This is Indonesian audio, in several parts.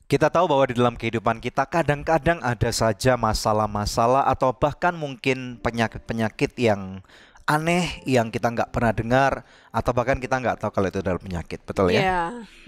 Kita tahu bahwa di dalam kehidupan kita kadang-kadang ada saja masalah-masalah atau bahkan mungkin penyakit-penyakit yang aneh yang kita nggak pernah dengar atau bahkan kita nggak tahu kalau itu adalah penyakit, betul ya? Ya,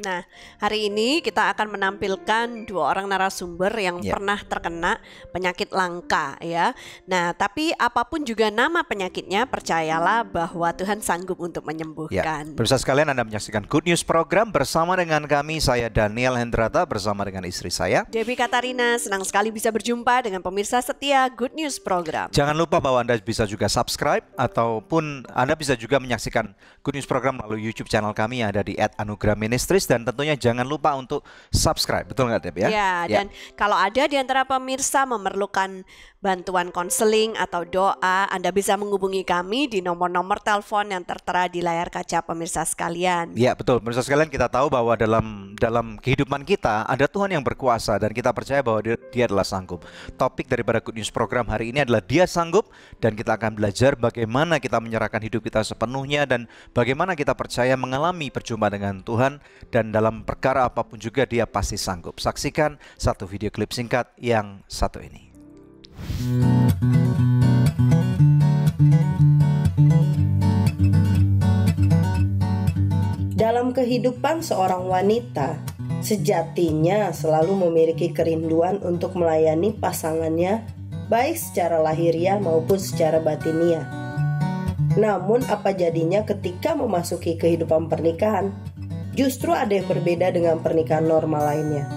nah hari ini kita akan menampilkan dua orang narasumber yang Ya. pernah terkena penyakit langka ya. Nah, tapi apapun juga nama penyakitnya, percayalah bahwa Tuhan sanggup untuk Ya, menyembuhkan. pemirsa sekalian, Anda menyaksikan Good News Program bersama dengan kami, saya Daniel Hendrata bersama dengan istri saya. Debbie Katarina, senang sekali bisa berjumpa dengan pemirsa setia Good News Program. Jangan lupa bahwa Anda bisa juga subscribe ataupun Anda bisa juga menyaksikan Good News Program melalui YouTube channel kami yang ada di @anugerah_ministries, dan tentunya jangan lupa untuk subscribe, betul nggak Deb ya? Ya, dan kalau ada di antara pemirsa memerlukan bantuan konseling atau doa, Anda bisa menghubungi kami di nomor-nomor telepon yang tertera di layar kaca pemirsa sekalian. Ya, betul. Pemirsa sekalian, kita tahu bahwa dalam kehidupan kita ada Tuhan yang berkuasa dan kita percaya bahwa dia adalah sanggup. Topik daripada Good News Program hari ini adalah Dia Sanggup, dan kita akan belajar bagaimana kita menyerahkan hidup kita sepenuhnya dan bagaimana kita percaya mengalami perjumpaan dengan Tuhan, dan dalam perkara apapun juga Dia pasti sanggup. Saksikan satu video klip singkat yang satu ini. Dalam kehidupan seorang wanita, sejatinya selalu memiliki kerinduan untuk melayani pasangannya, baik secara lahiriah maupun secara batiniah. Namun apa jadinya ketika memasuki kehidupan pernikahan? Justru ada yang berbeda dengan pernikahan normal lainnya.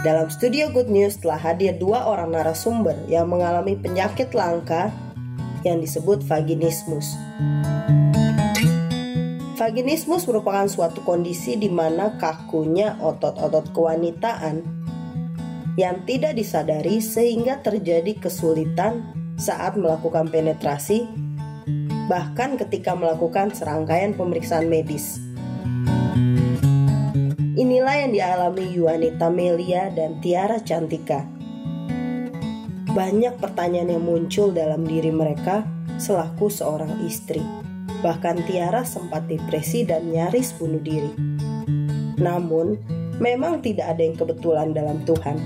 Dalam studio Good News telah hadir dua orang narasumber yang mengalami penyakit langka yang disebut vaginismus. Vaginismus merupakan suatu kondisi di mana kakunya otot-otot kewanitaan yang tidak disadari sehingga terjadi kesulitan saat melakukan penetrasi, bahkan ketika melakukan serangkaian pemeriksaan medis. Inilah yang dialami Yuanita Melia dan Tiara Cantika. Banyak pertanyaan yang muncul dalam diri mereka selaku seorang istri. Bahkan Tiara sempat depresi dan nyaris bunuh diri. Namun, memang tidak ada yang kebetulan dalam Tuhan.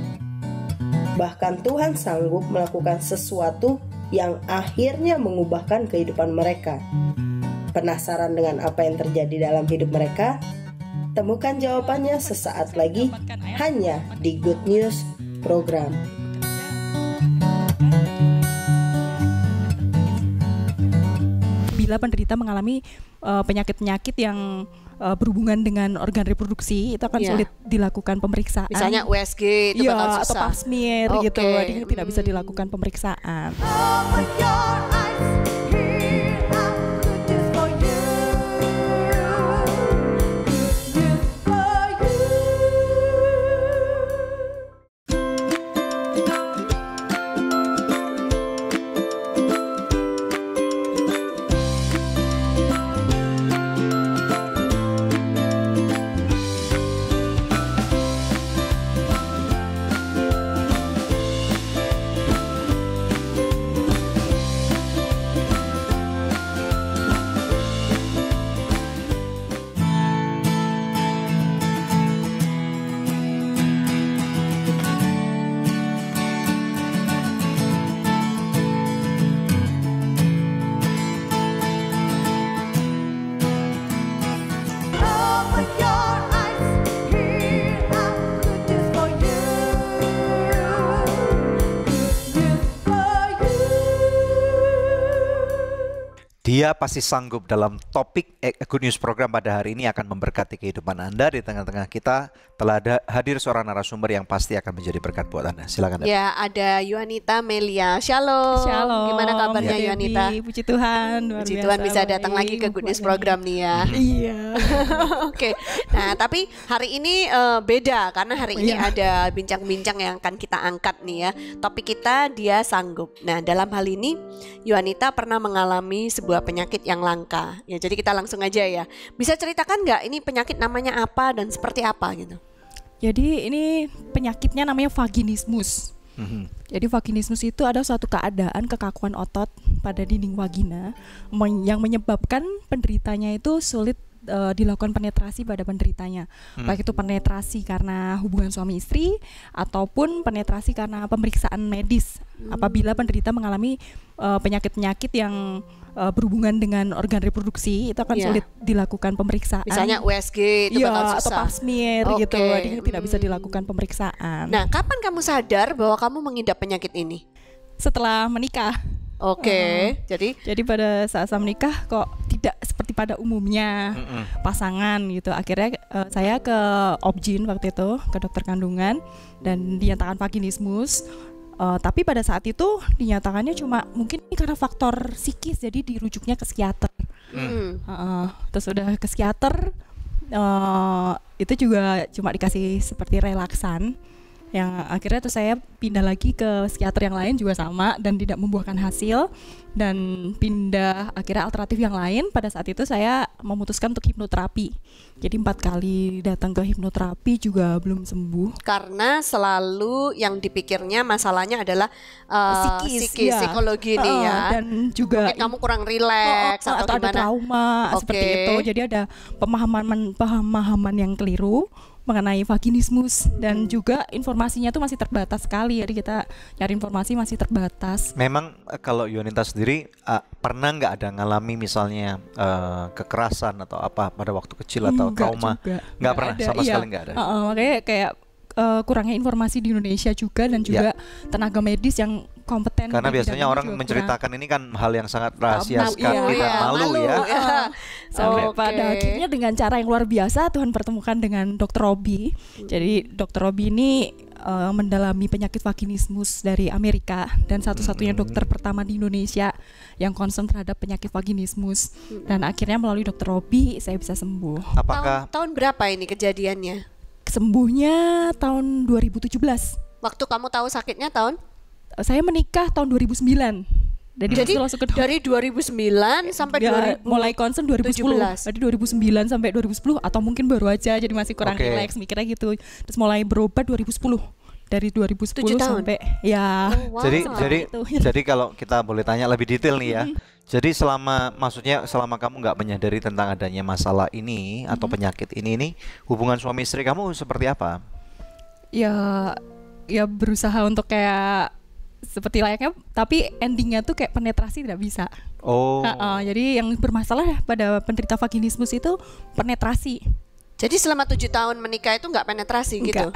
Bahkan Tuhan sanggup melakukan sesuatu yang akhirnya mengubahkan kehidupan mereka. Penasaran dengan apa yang terjadi dalam hidup mereka? Temukan jawabannya sesaat lagi hanya di Good News Program. Bila penderita mengalami penyakit-penyakit yang berhubungan dengan organ reproduksi, itu akan sulit dilakukan pemeriksaan. Misalnya USG itu bakal susah. Atau pap smear gitu, jadi tidak bisa dilakukan pemeriksaan. Dia pasti sanggup. Dalam topik Good News Program pada hari ini akan memberkati kehidupan Anda. Di tengah-tengah kita telah hadir seorang narasumber yang pasti akan menjadi berkat buat Anda. Silakan. Ya, ada Yuanita Melia. Shalom. Shalom. Gimana kabarnya Ya, Yuanita? Puji Tuhan. Puji Tuhan bisa datang lagi ke Good News Program nih ya. Iya. Oke. Nah, tapi hari ini beda karena hari ini ada bincang-bincang yang akan kita angkat nih ya. Topik kita Dia Sanggup. Nah, dalam hal ini Yuanita pernah mengalami sebuah penyakit yang langka. Ya, jadi kita langsung aja ya. Bisa ceritakan nggak ini penyakit namanya apa dan seperti apa gitu? Jadi ini penyakitnya namanya vaginismus. Jadi vaginismus itu ada suatu keadaan kekakuan otot pada dinding vagina yang menyebabkan penderitanya itu sulit dilakukan penetrasi pada penderitanya, baik itu penetrasi karena hubungan suami istri ataupun penetrasi karena pemeriksaan medis apabila penderita mengalami penyakit-penyakit yang berhubungan dengan organ reproduksi, itu akan sulit dilakukan pemeriksaan. Misalnya USG itu bakal susah. Atau pap smear gitu, jadi tidak bisa dilakukan pemeriksaan. Nah, kapan kamu sadar bahwa kamu mengidap penyakit ini? Setelah menikah. Jadi pada saat saya menikah kok tidak seperti pada umumnya pasangan gitu. Akhirnya saya ke Obgyn waktu itu, ke dokter kandungan, dan dinyatakan vaginismus. Tapi pada saat itu dinyatakannya cuma mungkin karena faktor psikis, jadi dirujuknya ke psikiater. Terus udah ke psikiater, itu juga cuma dikasih seperti relaksan. Yang akhirnya tuh saya pindah lagi ke psikiater yang lain juga sama dan tidak membuahkan hasil, dan pindah akhirnya alternatif yang lain. Pada saat itu saya memutuskan untuk hipnoterapi. Jadi 4 kali datang ke hipnoterapi juga belum sembuh. Karena selalu yang dipikirnya masalahnya adalah psikologi nih ya. Dan juga mungkin kamu kurang rileks atau ada trauma seperti itu. Jadi ada pemahaman yang keliru mengenai vaginismus, dan juga informasinya tuh masih terbatas sekali. Jadi kita cari informasi masih terbatas. Memang kalau Yunita sendiri pernah nggak ada ngalami misalnya kekerasan atau apa pada waktu kecil atau trauma? Nggak pernah ada, sama sekali nggak ada. Makanya kayak kurangnya informasi di Indonesia juga, dan juga tenaga medis yang kompeten. Karena biasanya orang menceritakan ini kan hal yang sangat rahasia sekali dan malu ya. Sampai pada akhirnya dengan cara yang luar biasa Tuhan pertemukan dengan Dr. Robi. Jadi Dr. Robi ini mendalami penyakit vaginismus dari Amerika, dan satu-satunya dokter pertama di Indonesia yang concern terhadap penyakit vaginismus. Dan akhirnya melalui Dr. Robi saya bisa sembuh. Apakah tahun berapa ini kejadiannya? Sembuhnya tahun 2017. Waktu kamu tahu sakitnya tahun? Saya menikah tahun 2009. Jadi dari 2009 sampai mulai concern 2010. Jadi 2009 sampai 2010, atau mungkin baru aja jadi masih kurang rileks mikirnya gitu. Terus mulai berobat 2010. Dari 2010 sampai Jadi kalau kita boleh tanya lebih detail nih ya. Jadi selama kamu nggak menyadari tentang adanya masalah ini atau penyakit ini hubungan suami istri kamu seperti apa? Ya berusaha untuk kayak seperti layaknya, tapi endingnya tuh kayak penetrasi tidak bisa. Jadi yang bermasalah pada penderita vaginismus itu penetrasi. Jadi selama 7 tahun menikah itu nggak penetrasi gitu?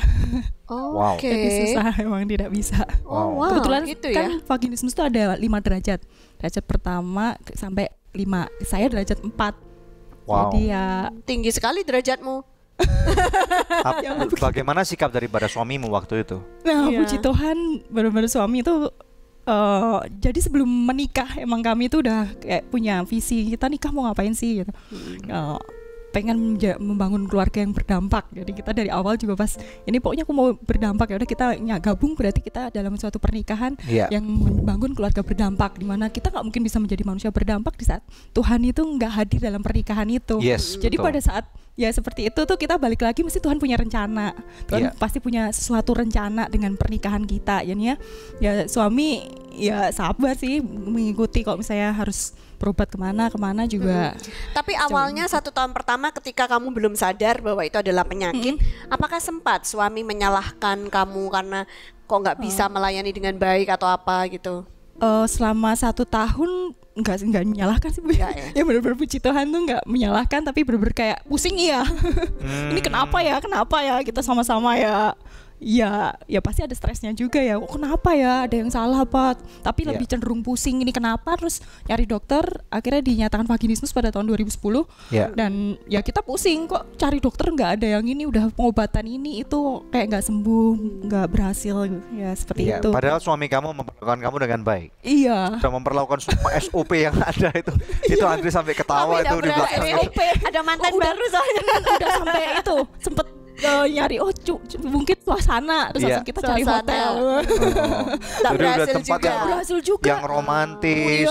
Jadi susah, emang tidak bisa. Kebetulan gitu kan vaginismus itu ada 5 derajat. Derajat pertama sampai 5, saya derajat 4. Jadi ya tinggi sekali derajatmu. Bagaimana sikap daripada suamimu waktu itu? Nah, puji Tuhan benar-benar suami itu jadi sebelum menikah emang kami itu udah kayak punya visi, kita nikah mau ngapain sih gitu. Pengen membangun keluarga yang berdampak. Jadi kita dari awal juga pas ini pokoknya aku mau berdampak, ya udah kita gabung, berarti kita dalam suatu pernikahan yang membangun keluarga berdampak, di mana kita nggak mungkin bisa menjadi manusia berdampak di saat Tuhan itu nggak hadir dalam pernikahan itu. Jadi pada saat ya seperti itu tuh kita balik lagi, mesti Tuhan punya rencana. Tuhan pasti punya sesuatu rencana dengan pernikahan kita. Ya suami ya sabar sih mengikuti, kalau misalnya harus berobat kemana juga. Tapi awalnya 1 tahun pertama ketika kamu belum sadar bahwa itu adalah penyakit, apakah sempat suami menyalahkan kamu karena kok nggak bisa melayani dengan baik atau apa gitu? Selama 1 tahun nggak menyalahkan sih, ya benar-benar puji Tuhan tuh nggak menyalahkan, tapi benar-benar kayak pusing ini kenapa ya kita sama-sama ya pasti ada stresnya juga ya. Kenapa ya, ada yang salah apa? Tapi lebih cenderung pusing, ini kenapa, terus nyari dokter, akhirnya dinyatakan vaginismus pada tahun 2010. Dan ya kita pusing, kok cari dokter nggak ada yang ini, udah pengobatan ini itu kayak nggak sembuh, nggak berhasil ya seperti itu. Padahal suami kamu memperlakukan kamu dengan baik. Sudah memperlakukan semua SOP yang ada itu Andri sampai ketawa itu di belakang. Ada mantan baru soalnya. Udah sampai itu sempet nyari mungkin suasana, terus langsung kita cari hotel. Berhasil juga. Yang romantis,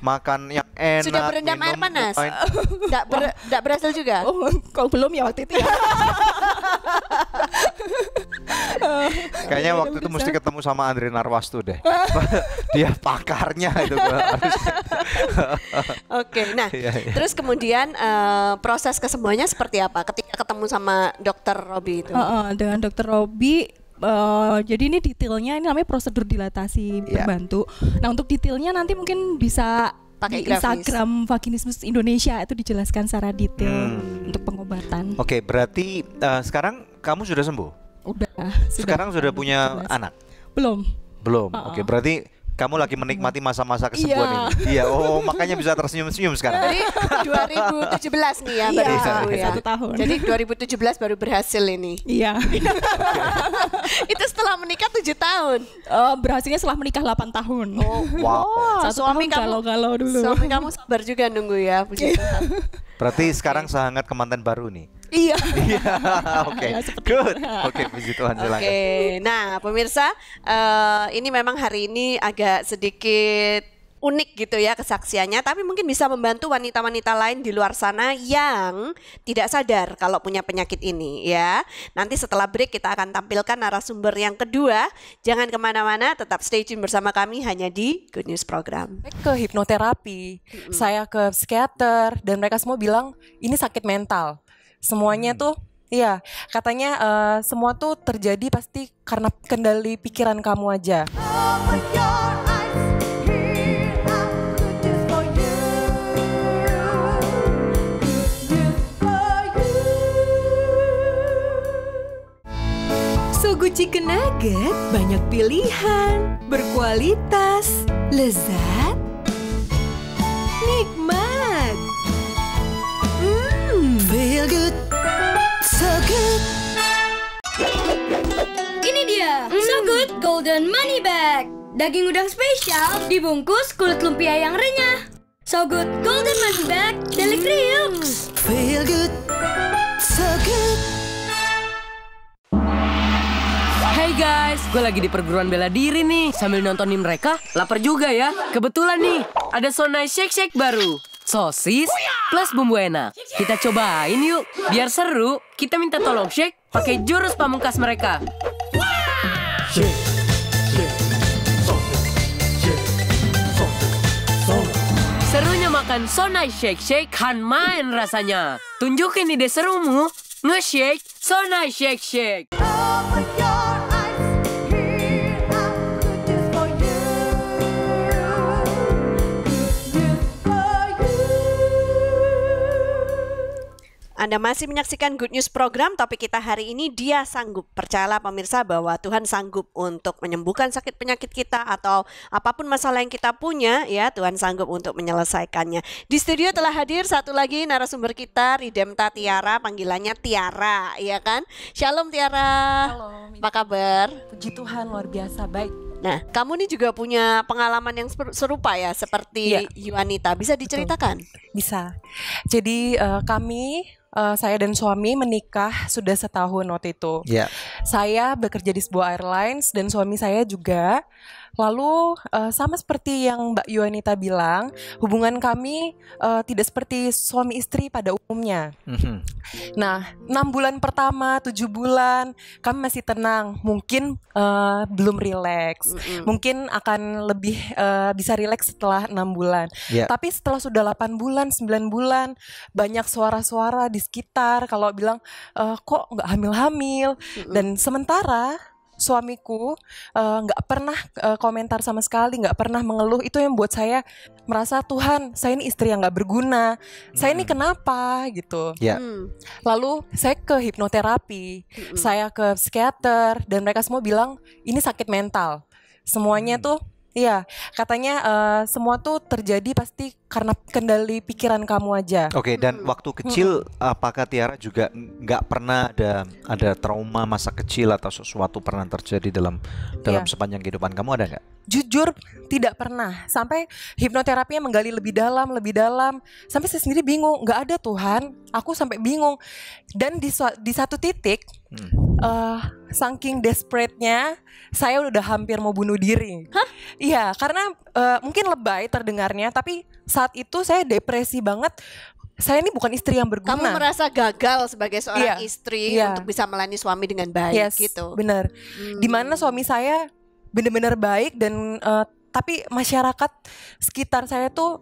makan yang enak. Sudah berendam air panas. Enggak berhasil juga. Kok belum ya waktu itu ya. Kayaknya waktu itu mesti ketemu sama Andre Narwastu deh. Dia pakarnya itu. Oke, nah Iya, iya. terus kemudian proses kesembuhannya seperti apa ketika ketemu sama dokter Robi itu? Dengan dokter Robi, jadi ini detailnya, ini namanya prosedur dilatasi berbantu. Nah untuk detailnya nanti mungkin bisa Pakai di grafis. Instagram Vaginismus Indonesia, itu dijelaskan secara detail untuk pengobatan. Oke, berarti sekarang kamu sudah sembuh? Sekarang sudah punya 2017. anak? Belum. Oke, berarti kamu lagi menikmati masa-masa kesembuhan ini. Iya, oh makanya bisa tersenyum-senyum sekarang. Jadi 2017 nih ya baru Iya, sembuh ya. 1 tahun. Jadi 2017 baru berhasil ini. Iya. Itu setelah menikah 7 tahun. Berhasilnya setelah menikah 8 tahun. Oh, Wow. suami kamu galau-galau dulu. Suami kamu sabar juga nunggu ya, puji Tuhan. Berarti sekarang sehangat kemanten baru nih. Iya. Iya, oke, good. Oke, puji Tuhan, silakan. Oke, nah pemirsa, ini memang hari ini agak sedikit unik gitu ya kesaksiannya, tapi mungkin bisa membantu wanita-wanita lain di luar sana yang tidak sadar kalau punya penyakit ini ya. Nanti setelah break kita akan tampilkan narasumber yang kedua. Jangan kemana-mana, tetap stay tune bersama kami hanya di Good News Program. Ke hipnoterapi, saya ke psikiater, dan mereka semua bilang ini sakit mental. Semuanya tuh, iya, katanya semua tuh terjadi pasti karena kendali pikiran kamu aja. Sogo Chicken Nugget banyak pilihan, berkualitas, lezat, nikmat. Feel good, so good. Ini dia, So Good Golden Money Bag. Daging udang spesial dibungkus kulit lumpia yang renyah. So Good Golden Money Bag, Delik Riux. Feel good, so good. Hey guys, gue lagi di perguruan bela diri nih. Sambil nontonin mereka, lapar juga ya. Kebetulan nih, ada Sonai Shake Shake baru. Sosis plus bumbu enak. Kita cobain yuk. Biar seru, kita minta tolong shake pakai jurus pamungkas mereka. Serunya makan Sonai Shake Shake kan main rasanya. Tunjukin ide serumu, nge-shake Sonai Shake Shake. Anda masih menyaksikan Good News Program. Topik kita hari ini, dia sanggup. Percayalah pemirsa bahwa Tuhan sanggup untuk menyembuhkan sakit penyakit kita atau apapun masalah yang kita punya, ya Tuhan sanggup untuk menyelesaikannya. Di studio telah hadir satu lagi narasumber kita, Ridemta Tiara, panggilannya Tiara, ya kan? Shalom Tiara. Halo, Apa kabar? puji Tuhan luar biasa baik. Nah, kamu nih juga punya pengalaman yang serupa ya, seperti Yuanita. Bisa diceritakan? Bisa. Jadi saya dan suami menikah sudah setahun waktu itu. Iya. Saya bekerja di sebuah airlines dan suami saya juga. Lalu sama seperti yang Mbak Yuanita bilang, hubungan kami tidak seperti suami istri pada umumnya. Nah, 6 bulan pertama, 7 bulan, kami masih tenang. Mungkin belum rileks. Mungkin akan lebih bisa rileks setelah 6 bulan. Yeah. Tapi setelah sudah 8 bulan, 9 bulan, banyak suara-suara di sekitar kalau bilang, kok nggak hamil-hamil. Dan sementara suamiku nggak pernah komentar sama sekali, nggak pernah mengeluh. Itu yang buat saya merasa, Tuhan, saya ini istri yang nggak berguna. Saya ini kenapa gitu. Ya. Lalu saya ke hipnoterapi, saya ke psikiater, dan mereka semua bilang ini sakit mental. Semuanya tuh, iya, katanya semua tuh terjadi pasti karena kendali pikiran kamu aja. Oke, dan waktu kecil apakah Tiara juga nggak pernah ada trauma masa kecil atau sesuatu pernah terjadi dalam sepanjang kehidupan kamu, ada nggak? Jujur tidak pernah. Sampai hipnoterapinya menggali lebih dalam, sampai saya sendiri bingung. Nggak ada Tuhan, aku sampai bingung. Dan di satu titik, saking desperate-nya, saya udah hampir mau bunuh diri. Hah? Iya, karena mungkin lebay terdengarnya, tapi saat itu saya depresi banget. saya ini bukan istri yang berguna. Kamu merasa gagal sebagai seorang Iya, istri iya. untuk bisa melayani suami dengan baik Yes, gitu. benar. Dimana suami saya benar-benar baik dan tapi masyarakat sekitar saya tuh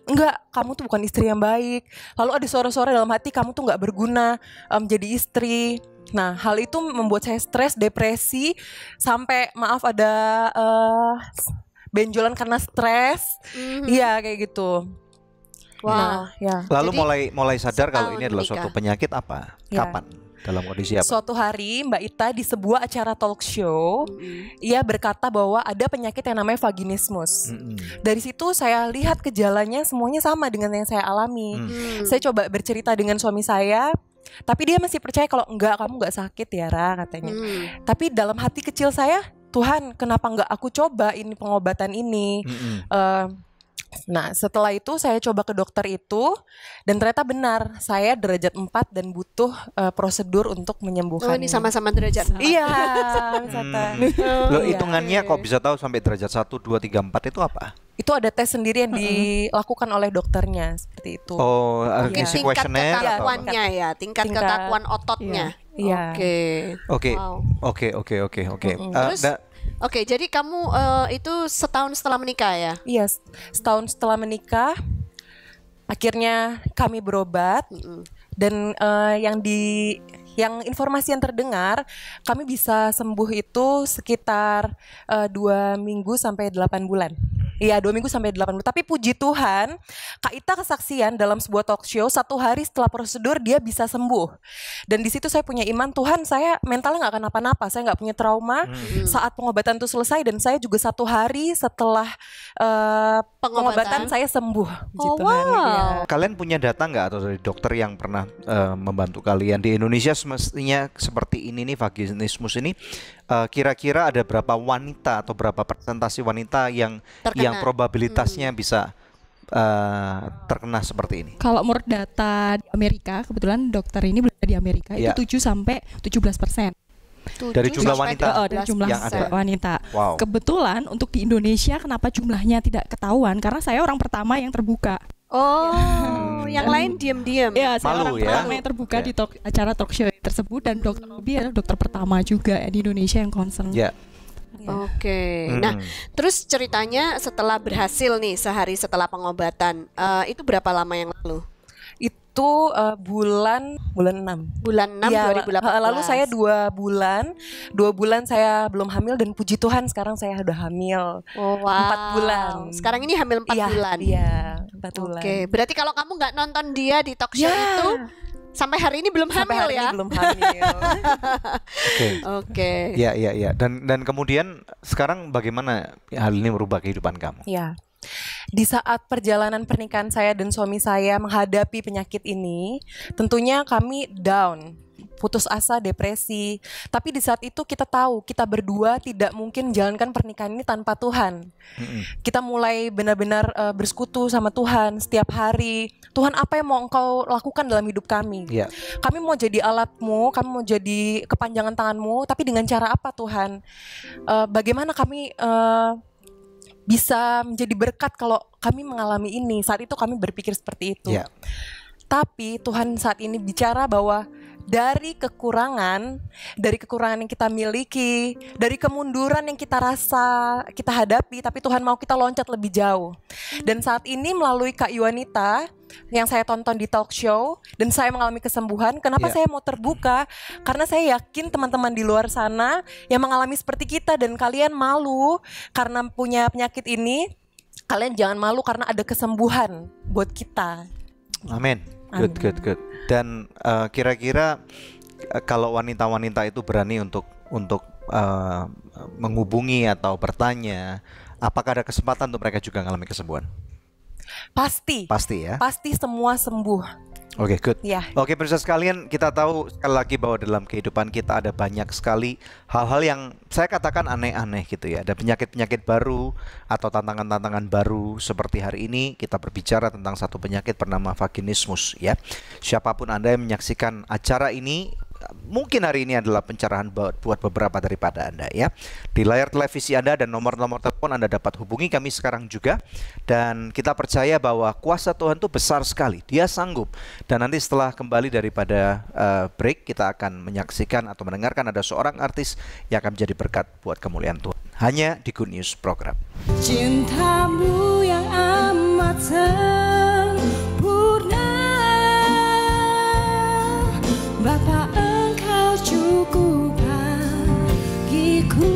enggak, kamu tuh bukan istri yang baik. Lalu ada suara-suara dalam hati, kamu tuh enggak berguna jadi istri. Nah, hal itu membuat saya stres, depresi, sampai maaf ada benjolan karena stres. Iya, kayak gitu. Wow. Nah, ya. Lalu Jadi, mulai sadar kalau ini setahun adalah menikah. suatu penyakit apa? Ya. Kapan? Dalam kondisi apa? Suatu hari Mbak Ita di sebuah acara talk show, ia berkata bahwa ada penyakit yang namanya vaginismus. Dari situ saya lihat gejalanya semuanya sama dengan yang saya alami. Saya coba bercerita dengan suami saya, tapi dia masih percaya kalau enggak, kamu enggak sakit ya Ra, katanya. Tapi dalam hati kecil saya, Tuhan kenapa enggak aku coba ini pengobatan ini. Nah, setelah itu saya coba ke dokter itu, dan ternyata benar saya derajat 4 dan butuh prosedur untuk Oh, menyembuhkan. ini sama-sama derajat 4. Iya, misalkan. Loh, Iya. hitungannya kok bisa tahu sampai derajat 1, 2, 3, 4 itu apa? Itu ada tes sendiri yang dilakukan oleh dokternya seperti itu. Oh, Iya. isi Tingkat kuesioner atau apa? kekakuannya ya, tingkat kekakuan ototnya. Iya. Oke. Oke, Wow. oke. Terus, oke, jadi kamu itu setahun setelah menikah ya? Iya, setahun setelah menikah, akhirnya kami berobat dan yang informasi yang terdengar, kami bisa sembuh itu sekitar 2 minggu sampai 8 bulan. Iya, 2 minggu sampai 8 bulan. Tapi puji Tuhan, Kak Ita kesaksian dalam sebuah talk show 1 hari setelah prosedur dia bisa sembuh. Dan di situ saya punya iman, Tuhan saya mentalnya nggak kenapa-napa, saya nggak punya trauma. Saat pengobatan itu selesai dan saya juga 1 hari setelah pengobatan saya sembuh. Oh, Puji Tuhan. wow. Iya. kalian punya data nggak atau dari dokter yang pernah membantu kalian di Indonesia semestinya seperti ini nih vaginismus ini kira-kira ada berapa wanita atau berapa persentase wanita yang Terkena. probabilitasnya bisa terkena seperti ini? Kalau menurut data di Amerika, kebetulan dokter ini berada di Amerika, Iya. itu 7 sampai 17%. Dari jumlah 7 sampai wanita? Dari jumlah yang ada. wanita. Wow. Kebetulan untuk di Indonesia kenapa jumlahnya tidak ketahuan? Karena saya orang pertama yang terbuka. Oh, yang lain diam-diam. Ya, saya Malu orang ya? pertama yang terbuka Ya. di acara talk show tersebut, dan dokter Robi adalah dokter pertama juga di Indonesia yang concern. Ya. Oke. Nah, terus ceritanya setelah berhasil nih sehari setelah pengobatan, itu berapa lama yang lalu? Itu bulan 6. Bulan 6 Iya, 2018. lalu saya 2 bulan saya belum hamil dan puji Tuhan sekarang saya udah hamil. Oh, wow. 4 bulan. Sekarang ini hamil 4 Iya, bulan. Iya, 4 bulan. Oke, berarti kalau kamu nggak nonton dia di talk show Ya. itu sampai hari ini belum Sampai hamil hari ya? ini belum hamil. Oke. Oke. Ya. Dan kemudian sekarang bagaimana hal ini merubah kehidupan kamu? Ya. Di saat perjalanan pernikahan saya dan suami saya menghadapi penyakit ini, tentunya kami down, putus asa, depresi. Tapi di saat itu kita tahu kita berdua tidak mungkin menjalankan pernikahan ini tanpa Tuhan. Kita mulai benar-benar bersekutu sama Tuhan setiap hari. Tuhan, apa yang mau Engkau lakukan dalam hidup kami? Ya. Kami mau jadi alatmu, kami mau jadi kepanjangan tanganmu, tapi dengan cara apa Tuhan? Bagaimana kami bisa menjadi berkat kalau kami mengalami ini? Saat itu kami berpikir seperti itu. Ya. Tapi Tuhan saat ini bicara bahwa dari kekurangan yang kita miliki, dari kemunduran yang kita rasa, kita hadapi, tapi Tuhan mau kita loncat lebih jauh. Dan saat ini melalui Kak Yuanita yang saya tonton di talk show dan saya mengalami kesembuhan, kenapa saya mau terbuka? Karena saya yakin teman-teman di luar sana yang mengalami seperti kita dan kalian malu karena punya penyakit ini, kalian jangan malu karena ada kesembuhan buat kita. Amin. Good. Dan kira-kira kalau wanita-wanita itu berani untuk menghubungi atau bertanya, apakah ada kesempatan untuk mereka juga mengalami kesembuhan? Pasti ya. Pasti semua sembuh. Oke, good. Ya. Oke, pemirsa sekalian, kita tahu sekali lagi bahwa dalam kehidupan kita ada banyak sekali hal-hal yang saya katakan aneh-aneh gitu ya. Ada penyakit-penyakit baru atau tantangan-tantangan baru. Seperti hari ini kita berbicara tentang satu penyakit bernama vaginismus ya. Siapapun Anda yang menyaksikan acara ini, mungkin hari ini adalah pencerahan buat beberapa daripada Anda ya. Di layar televisi Anda dan nomor-nomor telepon Anda dapat hubungi kami sekarang juga. Dan kita percaya bahwa kuasa Tuhan itu besar sekali, Dia sanggup. Dan nanti setelah kembali daripada break, kita akan menyaksikan atau mendengarkan ada seorang artis yang akan menjadi berkat buat kemuliaan Tuhan. Hanya di Good News Program. Cintamu yang amat sempurna, Bapa, Engkau cukup bagiku.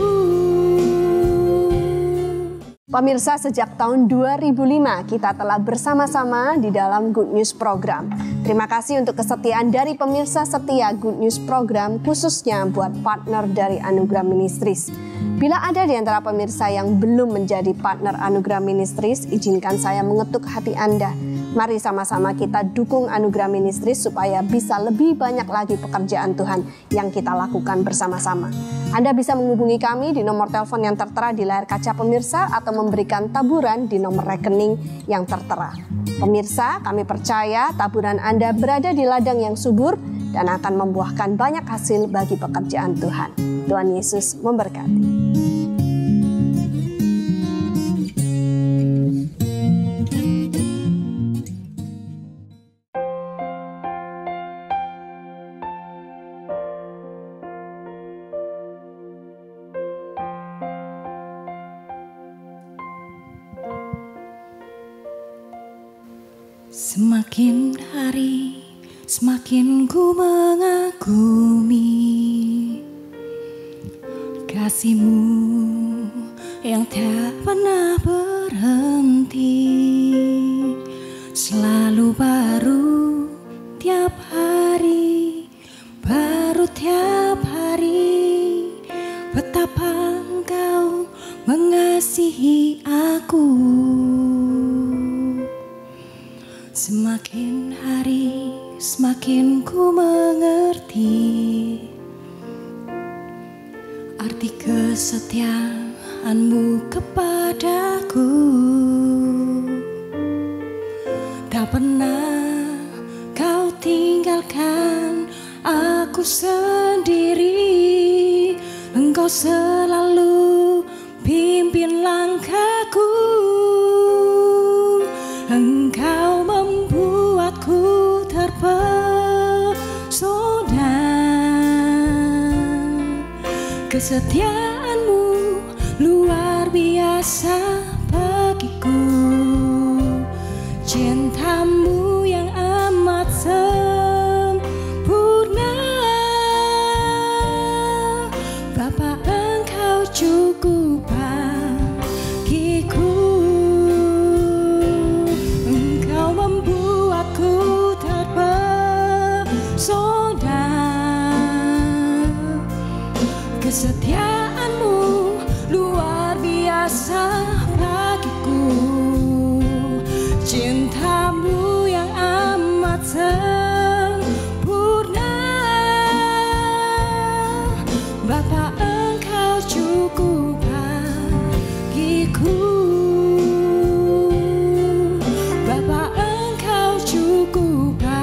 Pemirsa, sejak tahun 2005 kita telah bersama-sama di dalam Good News Program. Terima kasih untuk kesetiaan dari pemirsa setia Good News Program, khususnya buat partner dari Anugerah Ministries. Bila ada di antara pemirsa yang belum menjadi partner Anugerah Ministries, izinkan saya mengetuk hati Anda. Mari sama-sama kita dukung Anugerah Ministries supaya bisa lebih banyak lagi pekerjaan Tuhan yang kita lakukan bersama-sama. Anda bisa menghubungi kami di nomor telepon yang tertera di layar kaca pemirsa atau memberikan taburan di nomor rekening yang tertera. Pemirsa, kami percaya taburan Anda berada di ladang yang subur dan akan membuahkan banyak hasil bagi pekerjaan Tuhan. Tuhan Yesus memberkati. Semakin hari, semakin ku mengagumi kasih-Mu yang tak pernah berhenti, selalu baru tiap hari, baru tiap hari. Betapa Engkau mengasihi aku. Semakin hari, semakin ku mengerti arti kesetiaan-Mu kepadaku. Tak pernah Kau tinggalkan aku sendiri. Engkau selalu pimpin langkahku. Engkau membuatku terpesona. Kesetiaan-Mu luar biasa bagiku. Cinta-Mu yang amat sempurna. Bapa, Engkau cukup bagiku. Kesetiaan-Mu luar biasa bagiku. Cinta-Mu yang amat sempurna. Bapa, Engkau cukup bagiku. Bapa, Engkau cukup bagiku.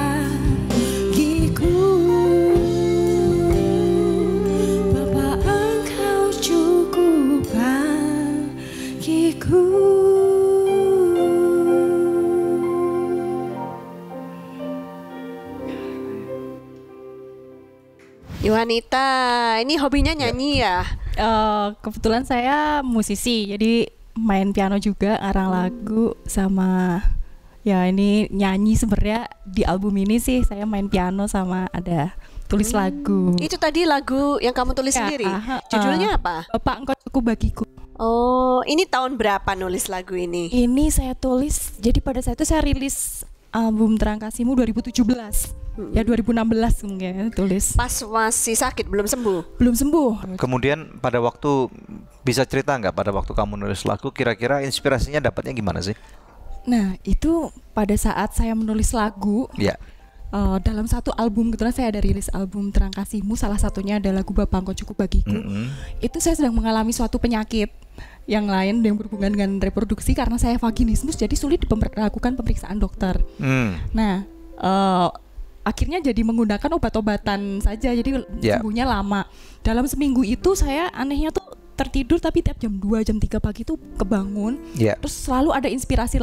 Yuanita, ini hobinya nyanyi ya? Kebetulan saya musisi, jadi main piano juga, ngarang lagu sama ya ini nyanyi. Sebenarnya di album ini sih saya main piano sama ada tulis lagu. Itu tadi lagu yang kamu tulis sendiri? Judulnya apa? Bapak, Engkau cukup bagiku. Oh, ini tahun berapa nulis lagu ini? Ini saya tulis, jadi pada saat itu saya rilis album Terang Kasih-Mu 2017. Ya 2016 mungkin tulis. Pas masih sakit, belum sembuh? Belum sembuh. Kemudian pada waktu, bisa cerita nggak pada waktu kamu nulis lagu, kira-kira inspirasinya dapatnya gimana sih? Nah, itu pada saat saya menulis lagu, ya. Dalam satu album, kebetulan saya ada rilis album Terang Kasih-Mu, salah satunya ada lagu Bapa, Engkau cukup bagiku. Itu saya sedang mengalami suatu penyakit yang lain yang berhubungan dengan reproduksi karena saya vaginismus, jadi sulit dilakukan pemeriksaan dokter. Nah, akhirnya jadi menggunakan obat-obatan saja, jadi sembuhnya lama. Dalam seminggu itu saya anehnya tuh tertidur tapi tiap jam 2, jam 3 pagi tuh kebangun. Terus selalu ada inspirasi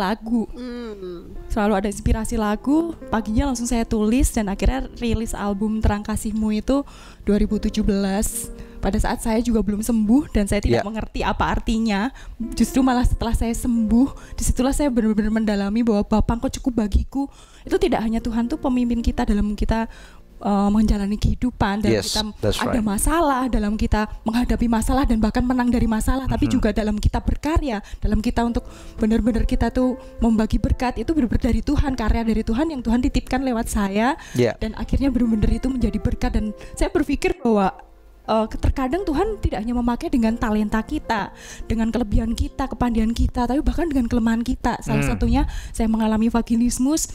lagu. Paginya langsung saya tulis dan akhirnya rilis album Terang Kasih-Mu itu 2017. Pada saat saya juga belum sembuh dan saya tidak mengerti apa artinya. Justru malah setelah saya sembuh, disitulah saya benar-benar mendalami bahwa Bapa Engkau cukup bagiku. Itu tidak hanya Tuhan tuh pemimpin kita dalam kita menjalani kehidupan, dalam kita ada masalah, dalam kita menghadapi masalah dan bahkan menang dari masalah, tapi juga dalam kita berkarya, dalam kita untuk benar-benar kita tuh membagi berkat, itu benar-benar dari Tuhan, karya dari Tuhan yang Tuhan titipkan lewat saya, dan akhirnya benar-benar itu menjadi berkat. Dan saya berpikir bahwa terkadang Tuhan tidak hanya memakai dengan talenta kita, dengan kelebihan kita, kepandaian kita, tapi bahkan dengan kelemahan kita. Salah satunya saya mengalami vaginismus,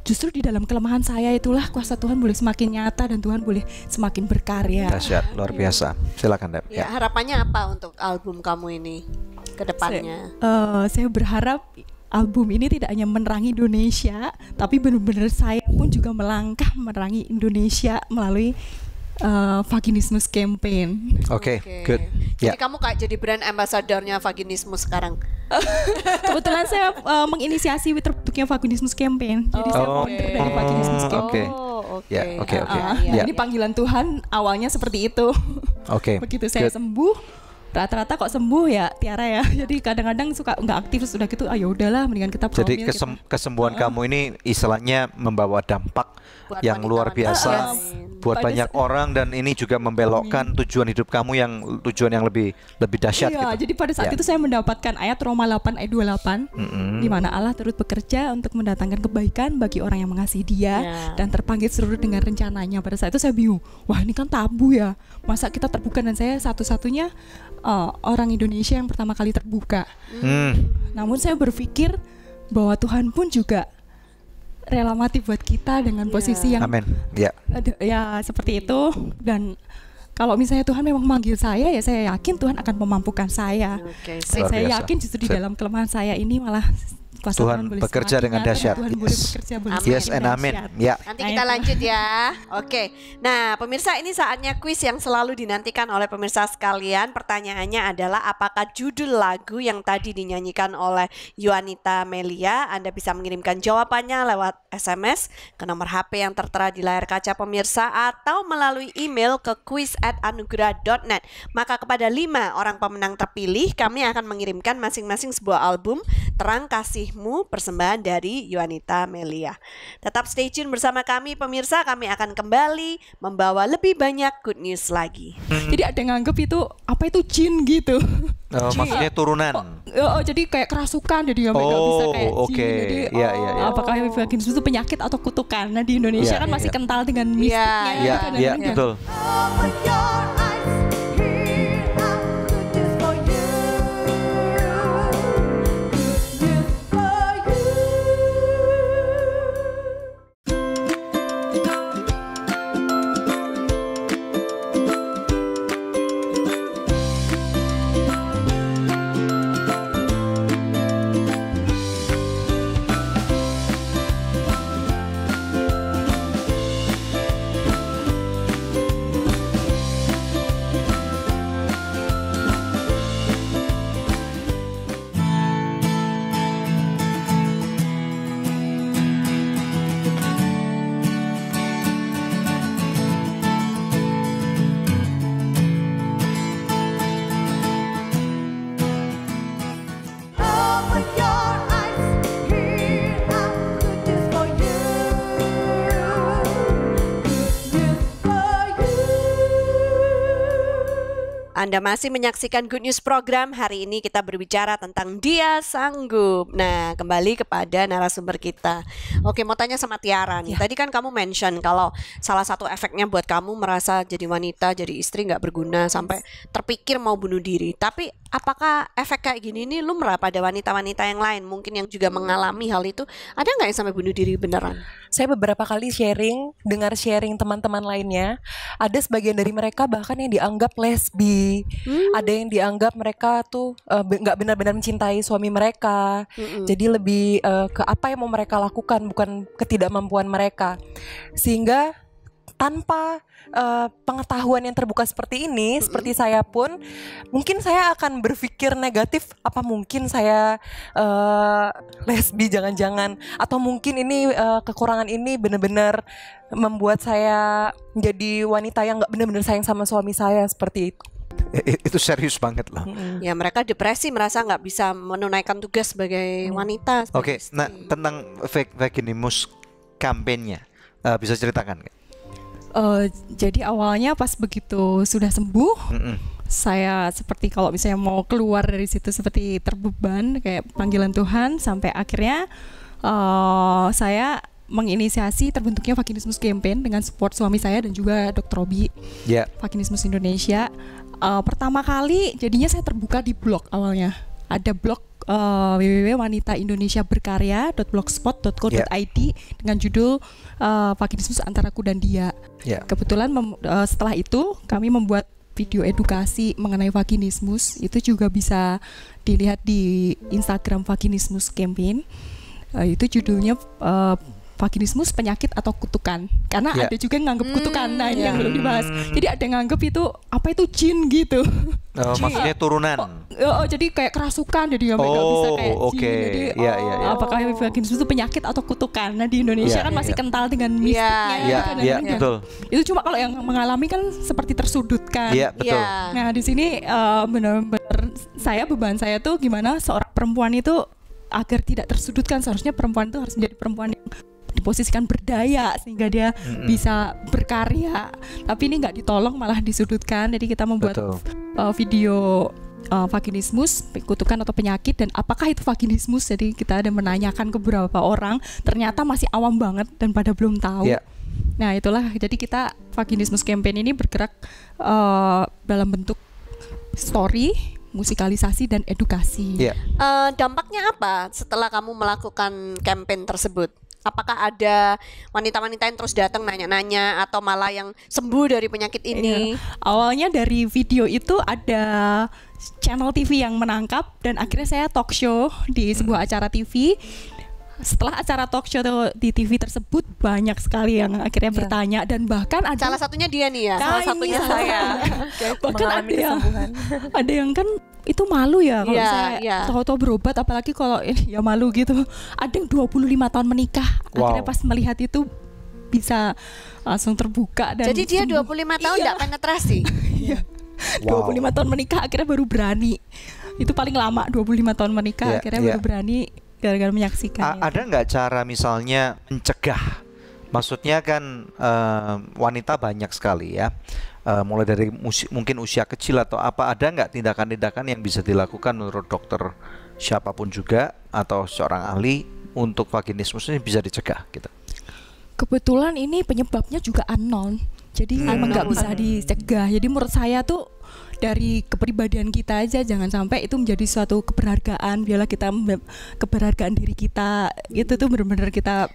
justru di dalam kelemahan saya itulah kuasa Tuhan boleh semakin nyata dan Tuhan boleh semakin berkarya. Dahsyat, luar biasa. Silakan, Dep. Harapannya apa untuk album kamu ini ke depannya? Saya berharap album ini tidak hanya menerangi Indonesia, tapi benar-benar saya pun juga melangkah menerangi Indonesia melalui vaginismus campaign. Oke, good. Jadi kamu kayak jadi brand ambassadornya vaginismus sekarang. Kebetulan saya menginisiasi terbentuknya vaginismus campaign. Jadi saya founder dari vaginismus campaign. Oke. Jadi panggilan Tuhan awalnya seperti itu. Begitu saya sembuh, rata-rata kok sembuh ya Tiara ya. Jadi kadang-kadang suka nggak aktif, sudah gitu ya udahlah mendingan kita promil. Jadi kesembuhan kamu ini istilahnya membawa dampak buat yang luar biasa buat banyak orang, dan ini juga membelokkan tujuan hidup kamu yang tujuan yang lebih dahsyat gitu. Jadi pada saat itu saya mendapatkan ayat Roma 8 ayat 28 di mana Allah turut bekerja untuk mendatangkan kebaikan bagi orang yang mengasihi Dia dan terpanggil seluruh dengan rencananya. Pada saat itu saya bingung, wah ini kan tabu ya, masa kita terbuka, dan saya satu-satunya orang Indonesia yang pertama kali terbuka. Namun saya berpikir bahwa Tuhan pun juga rela mati buat kita dengan posisi yang seperti itu. Dan kalau misalnya Tuhan memang memanggil saya, ya saya yakin Tuhan akan memampukan saya. Saya yakin justru di dalam kelemahan saya ini malah kuasa Tuhan bekerja dengan dahsyat. Yes and amin. Nanti kita lanjut ya. Oke. Nah, pemirsa, ini saatnya kuis yang selalu dinantikan oleh pemirsa sekalian. Pertanyaannya adalah, apakah judul lagu yang tadi dinyanyikan oleh Yuanita Melia? Anda bisa mengirimkan jawabannya lewat SMS ke nomor HP yang tertera di layar kaca pemirsa atau melalui email ke quiz@anugerah.net. Maka kepada 5 orang pemenang terpilih, kami akan mengirimkan masing-masing sebuah album Terang Kasih-Mu, persembahan dari Yuanita Melia. Tetap stay tune bersama kami pemirsa, kami akan kembali membawa lebih banyak good news lagi. Jadi ada yang nganggep itu apa itu jin gitu. Maksudnya turunan. Jadi kayak kerasukan, jadi nggak bisa kayak jin. Jadi apakah vaginismus itu penyakit atau kutukan? Nah di Indonesia kan masih kental dengan mistiknya. Iya, betul. Anda masih menyaksikan Good News Program. Hari ini kita berbicara tentang Dia Sanggup. Nah, kembali kepada narasumber kita. Oke, mau tanya sama Tiara nih. Tadi kan kamu mention kalau salah satu efeknya buat kamu merasa jadi wanita, jadi istri nggak berguna sampai terpikir mau bunuh diri. Tapi apakah efek kayak gini nih lumrah pada wanita-wanita yang lain? Mungkin yang juga mengalami hal itu. Ada nggak yang sampai bunuh diri beneran? Saya beberapa kali dengar sharing teman-teman lainnya. Ada sebagian dari mereka bahkan yang dianggap lesbi, berlebih. Ada yang dianggap mereka tuh nggak benar-benar mencintai suami mereka. Jadi lebih ke apa yang mau mereka lakukan, bukan ketidakmampuan mereka. Sehingga tanpa pengetahuan yang terbuka seperti ini, seperti saya pun, mungkin saya akan berpikir negatif. Apa mungkin saya lesbi jangan-jangan, atau mungkin ini kekurangan ini benar-benar membuat saya menjadi wanita yang nggak benar-benar sayang sama suami saya, seperti itu. Itu serius banget loh. Ya mereka depresi, merasa nggak bisa menunaikan tugas sebagai wanita. Oke, nah tentang vaginismus kampanye bisa ceritakan nggak? Jadi awalnya pas begitu sudah sembuh, saya seperti kalau misalnya mau keluar dari situ seperti terbeban kayak panggilan Tuhan, sampai akhirnya saya menginisiasi terbentuknya Vaginismus Campaign dengan support suami saya dan juga Dr. Robi, Vaginismus Indonesia. Pertama kali jadinya saya terbuka di blog awalnya. Ada blog www.wanitaindonesiaberkarya.blogspot.co.id dengan judul Vaginismus Antaraku dan Dia. Kebetulan setelah itu kami membuat video edukasi mengenai vaginismus, itu juga bisa dilihat di Instagram Vaginismus Campaign. Itu judulnya vaginismus penyakit atau kutukan, karena ada juga yang nganggap kutukan. Nah ini yang belum dibahas. Jadi ada yang nganggap itu apa, itu jin gitu. Maksudnya turunan. Jadi kayak kerasukan, jadi nggak bisa kayak jin. Jadi apakah vaginismus itu penyakit atau kutukan? Nah di Indonesia kan masih kental dengan mistiknya. Betul. Itu cuma kalau yang mengalami kan seperti tersudutkan. Betul. Nah di sini benar-benar beban saya tuh gimana seorang perempuan itu agar tidak tersudutkan. Seharusnya perempuan itu harus menjadi perempuan yang diposisikan berdaya sehingga dia bisa berkarya, tapi ini nggak ditolong, malah disudutkan. Jadi kita membuat video vaginismus, kutukan atau penyakit, dan apakah itu vaginismus. Jadi kita ada menanyakan ke beberapa orang, ternyata masih awam banget dan pada belum tahu. Nah itulah, jadi kita Vaginismus Campaign ini bergerak dalam bentuk story, musikalisasi, dan edukasi. Dampaknya apa setelah kamu melakukan campaign tersebut? Apakah ada wanita-wanita yang terus datang nanya-nanya atau malah yang sembuh dari penyakit ini? Awalnya dari video itu ada channel TV yang menangkap, dan akhirnya saya talk show di sebuah acara TV. Setelah acara talk show di TV tersebut, banyak sekali yang akhirnya bertanya, dan bahkan ada salah satunya dia nih ya, salah satunya saya. Bahkan ada yang kan itu malu ya kalau saya tahu-tahu berobat, apalagi kalau ya malu gitu. Ada yang 25 tahun menikah, akhirnya pas melihat itu bisa langsung terbuka. Dan jadi dia 25 tahun enggak penetrasi. 25 tahun menikah akhirnya baru berani. Itu paling lama, 25 tahun menikah akhirnya baru berani gara-gara menyaksikan. Ada nggak cara misalnya mencegah? Maksudnya kan wanita banyak sekali ya, mulai dari mungkin usia kecil atau apa. Ada nggak tindakan-tindakan yang bisa dilakukan menurut dokter siapapun juga atau seorang ahli untuk vaginismus ini bisa dicegah gitu? Kebetulan ini penyebabnya juga unknown, jadi memang nggak bisa dicegah. Jadi menurut saya tuh dari kepribadian kita aja, jangan sampai itu menjadi suatu keberhargaan. Biarlah kita keberhargaan diri kita, itu tuh benar-benar kita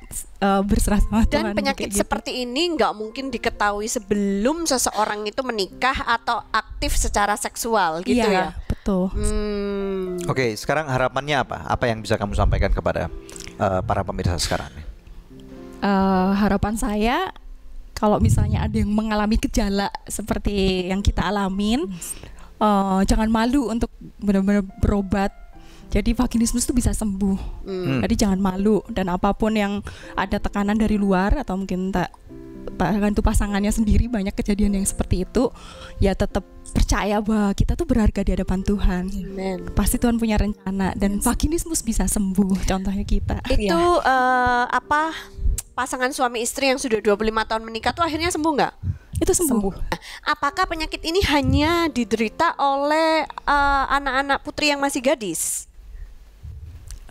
berserah sama Tuhan. Dan penyakit seperti ini nggak mungkin diketahui sebelum seseorang itu menikah atau aktif secara seksual gitu ya. Betul. Oke, sekarang harapannya apa? Apa yang bisa kamu sampaikan kepada para pemirsa sekarang? Harapan saya, kalau misalnya ada yang mengalami gejala seperti yang kita alamin, jangan malu untuk benar-benar berobat. Jadi vaginismus itu bisa sembuh. Jadi jangan malu, dan apapun yang ada tekanan dari luar atau mungkin bahkan itu pasangannya sendiri, banyak kejadian yang seperti itu, ya tetap percaya bahwa kita tuh berharga di hadapan Tuhan. Amen. Pasti Tuhan punya rencana, dan vaginismus bisa sembuh. Contohnya kita. Itu pasangan suami istri yang sudah 25 tahun menikah tuh akhirnya sembuh nggak? Itu sembuh. Apakah penyakit ini hanya diderita oleh anak-anak putri yang masih gadis?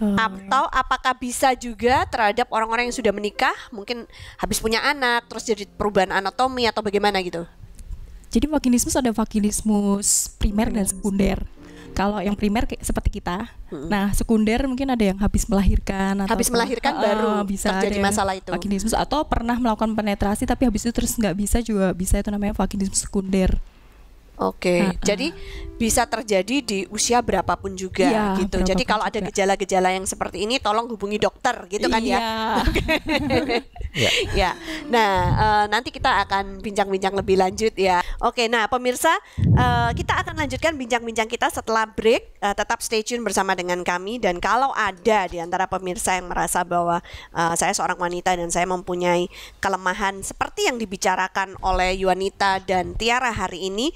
Atau apakah bisa juga terhadap orang-orang yang sudah menikah, mungkin habis punya anak, terus jadi perubahan anatomi atau bagaimana gitu? Jadi vaginismus ada vaginismus primer dan sekunder. Kalau yang primer seperti kita, nah sekunder mungkin ada yang habis melahirkan atau baru bisa terjadi masalah itu. Vaginismus, atau pernah melakukan penetrasi tapi habis itu terus nggak bisa, juga bisa, itu namanya vaginismus sekunder. Oke, jadi bisa terjadi di usia berapapun juga Iya, gitu. berapapun Jadi kalau ada juga. gejala-gejala yang seperti ini, tolong hubungi dokter gitu kan ya. Iya. Ya. Nah, nanti kita akan bincang-bincang lebih lanjut ya. Oke, nah pemirsa, kita akan lanjutkan bincang-bincang kita setelah break. Tetap stay tune bersama dengan kami. Dan kalau ada di antara pemirsa yang merasa bahwa saya seorang wanita dan saya mempunyai kelemahan seperti yang dibicarakan oleh Yuanita dan Tiara hari ini,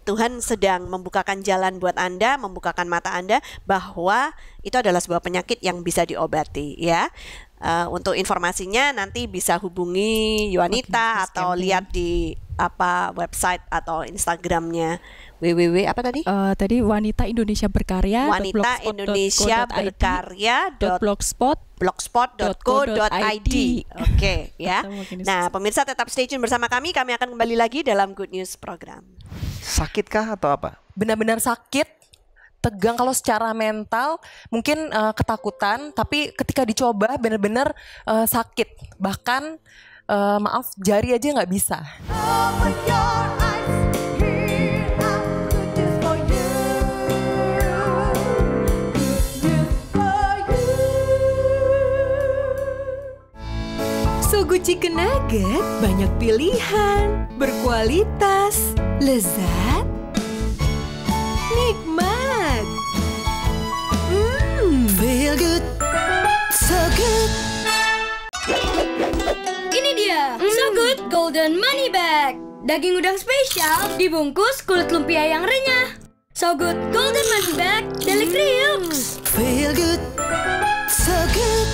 Tuhan sedang membukakan jalan buat Anda, membukakan mata Anda bahwa itu adalah sebuah penyakit yang bisa diobati ya. Untuk informasinya nanti bisa hubungi Yuanita atau lihat di website atau Instagramnya www apa tadi? Tadi Wanita Indonesia Berkarya. Wanita Indonesia Berkarya blogspot.co.id. Oke ya. Nah pemirsa tetap stay tune bersama kami. Kami akan kembali lagi dalam Good News program. Sakitkah atau apa? Benar-benar sakit, tegang kalau secara mental, mungkin ketakutan, tapi ketika dicoba benar-benar sakit. Bahkan maaf, jari aja nggak bisa. Sogo Chicken Nugget banyak pilihan, berkualitas, lezat, nikmat. Feel good, so good. Ini dia, So Good Golden Money Bag. Daging udang spesial dibungkus kulit lumpia yang renyah. So Good Golden Money Bag, Delicriux. Feel good, so good.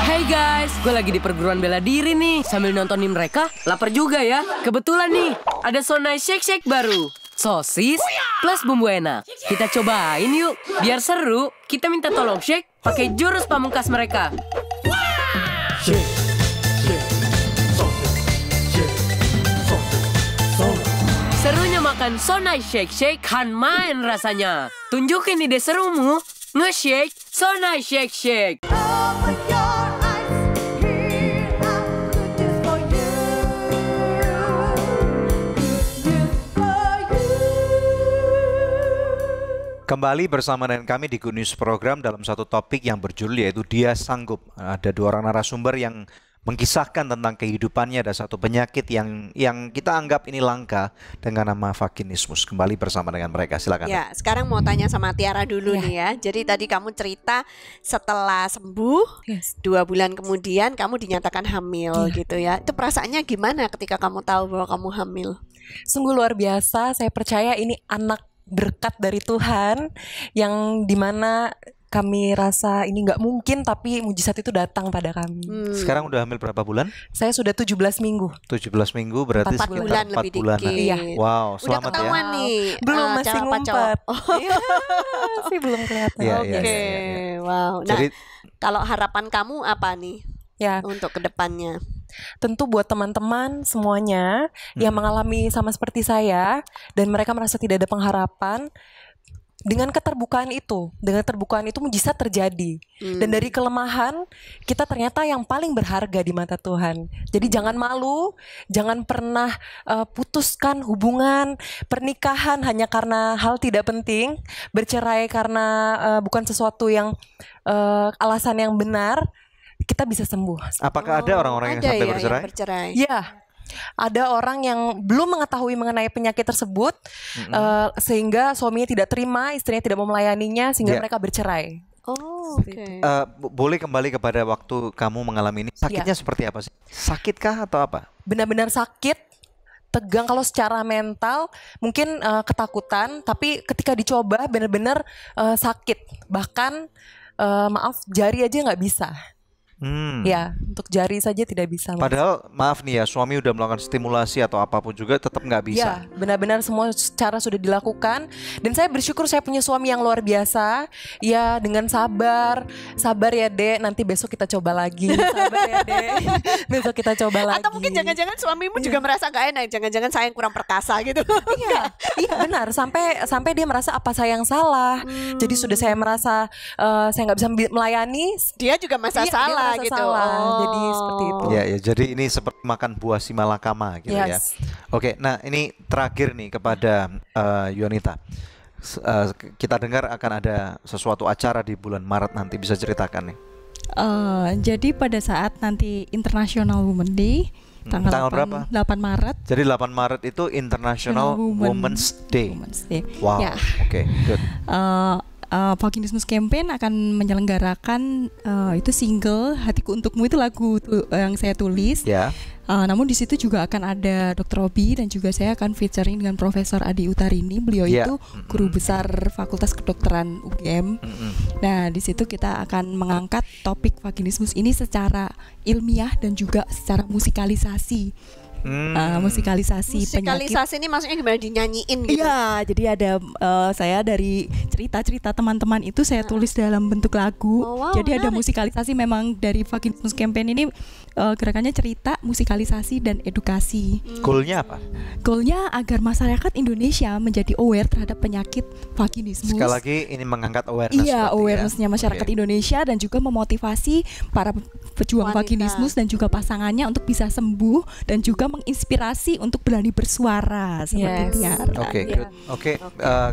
Hey guys, gue lagi di perguruan bela diri nih. Sambil nontonin mereka, lapar juga ya. Kebetulan nih, ada Sonai Shake Shake baru. Sosis plus bumbu enak. Kita cobain yuk, biar seru. Kita minta tolong shake pakai jurus pamungkas mereka. Serunya makan Sonai Shake Shake kan main rasanya. Tunjukin ide serumu, nge-shake Sonai Shake Shake. Kembali bersama dengan kami di Good News Program dalam satu topik yang berjudul yaitu Dia Sanggup. Ada dua orang narasumber yang mengisahkan tentang kehidupannya. Ada satu penyakit yang kita anggap ini langka dengan nama vaginismus. Kembali bersama dengan mereka, silakan. Ya, sekarang mau tanya sama Tiara dulu nih ya. Jadi tadi kamu cerita setelah sembuh 2 bulan kemudian kamu dinyatakan hamil gitu ya. Itu perasaannya gimana ketika kamu tahu bahwa kamu hamil? Sungguh luar biasa, saya percaya ini anak berkat dari Tuhan yang dimana kami rasa ini nggak mungkin, tapi mujizat itu datang pada kami. Sekarang udah hamil berapa bulan? Saya sudah 17 minggu. 17 minggu berarti 4 bulan lebih dikit. Iya. Wow, Udah selamat ya. ketahuan nih. Belum, masih cowok apa cowok? ngumpet. Iya, masih belum kelihatan. Iya, Oke, iya. wow. Nah, Jadi kalau harapan kamu apa nih Ya, untuk kedepannya? tentu buat teman-teman semuanya yang mengalami sama seperti saya dan mereka merasa tidak ada pengharapan, dengan keterbukaan itu mujizat terjadi. Dan dari kelemahan kita ternyata yang paling berharga di mata Tuhan. Jadi jangan malu, jangan pernah putuskan hubungan pernikahan hanya karena hal tidak penting, bercerai karena bukan sesuatu yang alasan yang benar. Kita bisa sembuh. apakah ada orang-orang yang sampai bercerai? Yang bercerai. Ya, ada orang yang belum mengetahui mengenai penyakit tersebut, sehingga suaminya tidak terima, istrinya tidak mau melayaninya, sehingga mereka bercerai. Oh, oke. Boleh kembali kepada waktu kamu mengalami ini? Sakitnya seperti apa sih? Sakitkah atau apa? Benar-benar sakit, tegang kalau secara mental, mungkin ketakutan, tapi ketika dicoba benar-benar sakit. Bahkan maaf, jari aja nggak bisa. Ya, untuk jari saja tidak bisa. Mas. Padahal maaf nih ya, suami udah melakukan stimulasi atau apapun juga tetap nggak bisa. Ya, benar-benar semua cara sudah dilakukan. Dan saya bersyukur saya punya suami yang luar biasa. Ya, dengan sabar ya Dek, nanti besok kita coba lagi. Sabar ya Dek, besok kita coba lagi. Atau mungkin jangan-jangan suamimu juga merasa gak enak, jangan-jangan saya yang kurang perkasa gitu. Iya benar. Sampai dia merasa apa saya yang salah. Jadi sudah saya merasa saya nggak bisa melayani. Dia juga merasa Iya, dia salah merasa gitu. salah. Jadi seperti itu. Ya, ya, jadi ini seperti makan buah si malakama gitu ya. Yes. Oke, nah ini terakhir nih kepada Yonita. Kita dengar akan ada sesuatu acara di bulan Maret nanti, bisa ceritakan nih. Jadi pada saat nanti International Women Day Tanggal berapa? 8 Maret. Jadi 8 Maret itu International Women's Day. Wow, Ya. oke, good. Vaginismus Campaign akan menyelenggarakan itu single Hatiku Untukmu, itu lagu yang saya tulis. Ya. Namun di situ juga akan ada Dr. Robi dan juga saya akan featuring dengan Profesor Adi Utarini. Beliau Ya. itu guru besar Fakultas Kedokteran UGM. Nah, di situ kita akan mengangkat topik vaginismus ini secara ilmiah dan juga secara musikalisasi. Musikalisasi penyakit. Musikalisasi ini maksudnya gimana, dinyanyiin gitu? Iya, jadi ada saya dari cerita-cerita teman-teman itu saya tulis dalam bentuk lagu. Oh, wow, jadi ada menarik. musikalisasi, memang dari Vaginismus Campaign ini gerakannya cerita, musikalisasi dan edukasi. Goalnya apa? Goalnya agar masyarakat Indonesia menjadi aware terhadap penyakit vaginismus. Sekali lagi ini mengangkat awareness. Iya, berarti awarenessnya ya. masyarakat Oke. Indonesia dan juga memotivasi para pejuang Wanita. vaginismus dan juga pasangannya untuk bisa sembuh dan juga menginspirasi untuk berani bersuara seperti Yes. Tiara. Oke, Iya. good. Oke,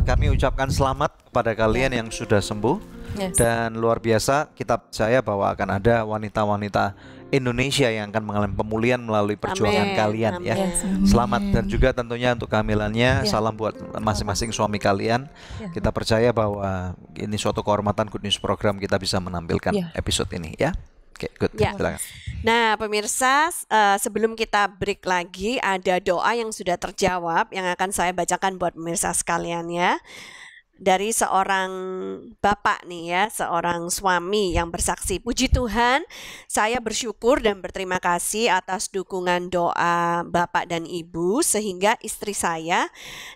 kami ucapkan selamat kepada kalian yang sudah sembuh. Yes. Dan luar biasa, kita percaya bahwa akan ada wanita-wanita Indonesia yang akan mengalami pemulihan melalui perjuangan Amin, kalian ya. amin. Selamat, dan juga tentunya untuk kehamilannya. Ya. Salam buat masing-masing suami kalian. Kita percaya bahwa ini suatu kehormatan Good News Program kita bisa menampilkan Ya. episode ini ya. Oke, good. Ya. Silakan. Nah, pemirsa, sebelum kita break lagi, ada doa yang sudah terjawab yang akan saya bacakan buat pemirsa sekalian ya. Dari seorang bapak nih ya, seorang suami yang bersaksi. Puji Tuhan, saya bersyukur dan berterima kasih atas dukungan doa bapak dan ibu sehingga istri saya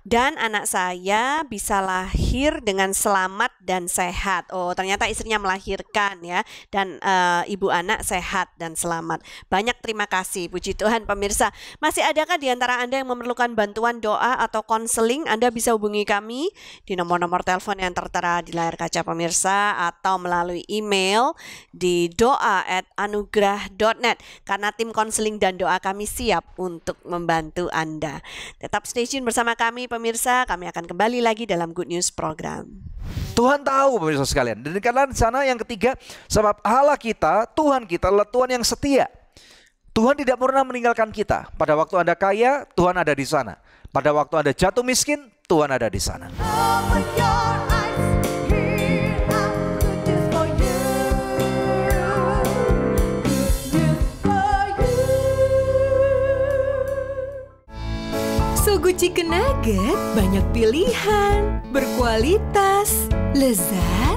dan anak saya bisa lahir dengan selamat dan sehat. Oh, ternyata istrinya melahirkan ya, dan ibu anak sehat dan selamat. Banyak terima kasih, puji Tuhan pemirsa. Masih adakah di antara Anda yang memerlukan bantuan doa atau konseling? Anda bisa hubungi kami di nomor telepon yang tertera di layar kaca pemirsa atau melalui email di doa@anugrah.net, karena tim konseling dan doa kami siap untuk membantu Anda. Tetap stay tune bersama kami pemirsa, kami akan kembali lagi dalam Good News Program. Tuhan tahu pemirsa sekalian. Dan karena di sana yang ketiga, sebab Allah kita, Tuhan kita adalah Tuhan yang setia. Tuhan tidak pernah meninggalkan kita. Pada waktu Anda kaya, Tuhan ada di sana. Pada waktu Anda jatuh miskin, Tuhan ada di sana. Sogo Chicken Nugget banyak pilihan, berkualitas, lezat,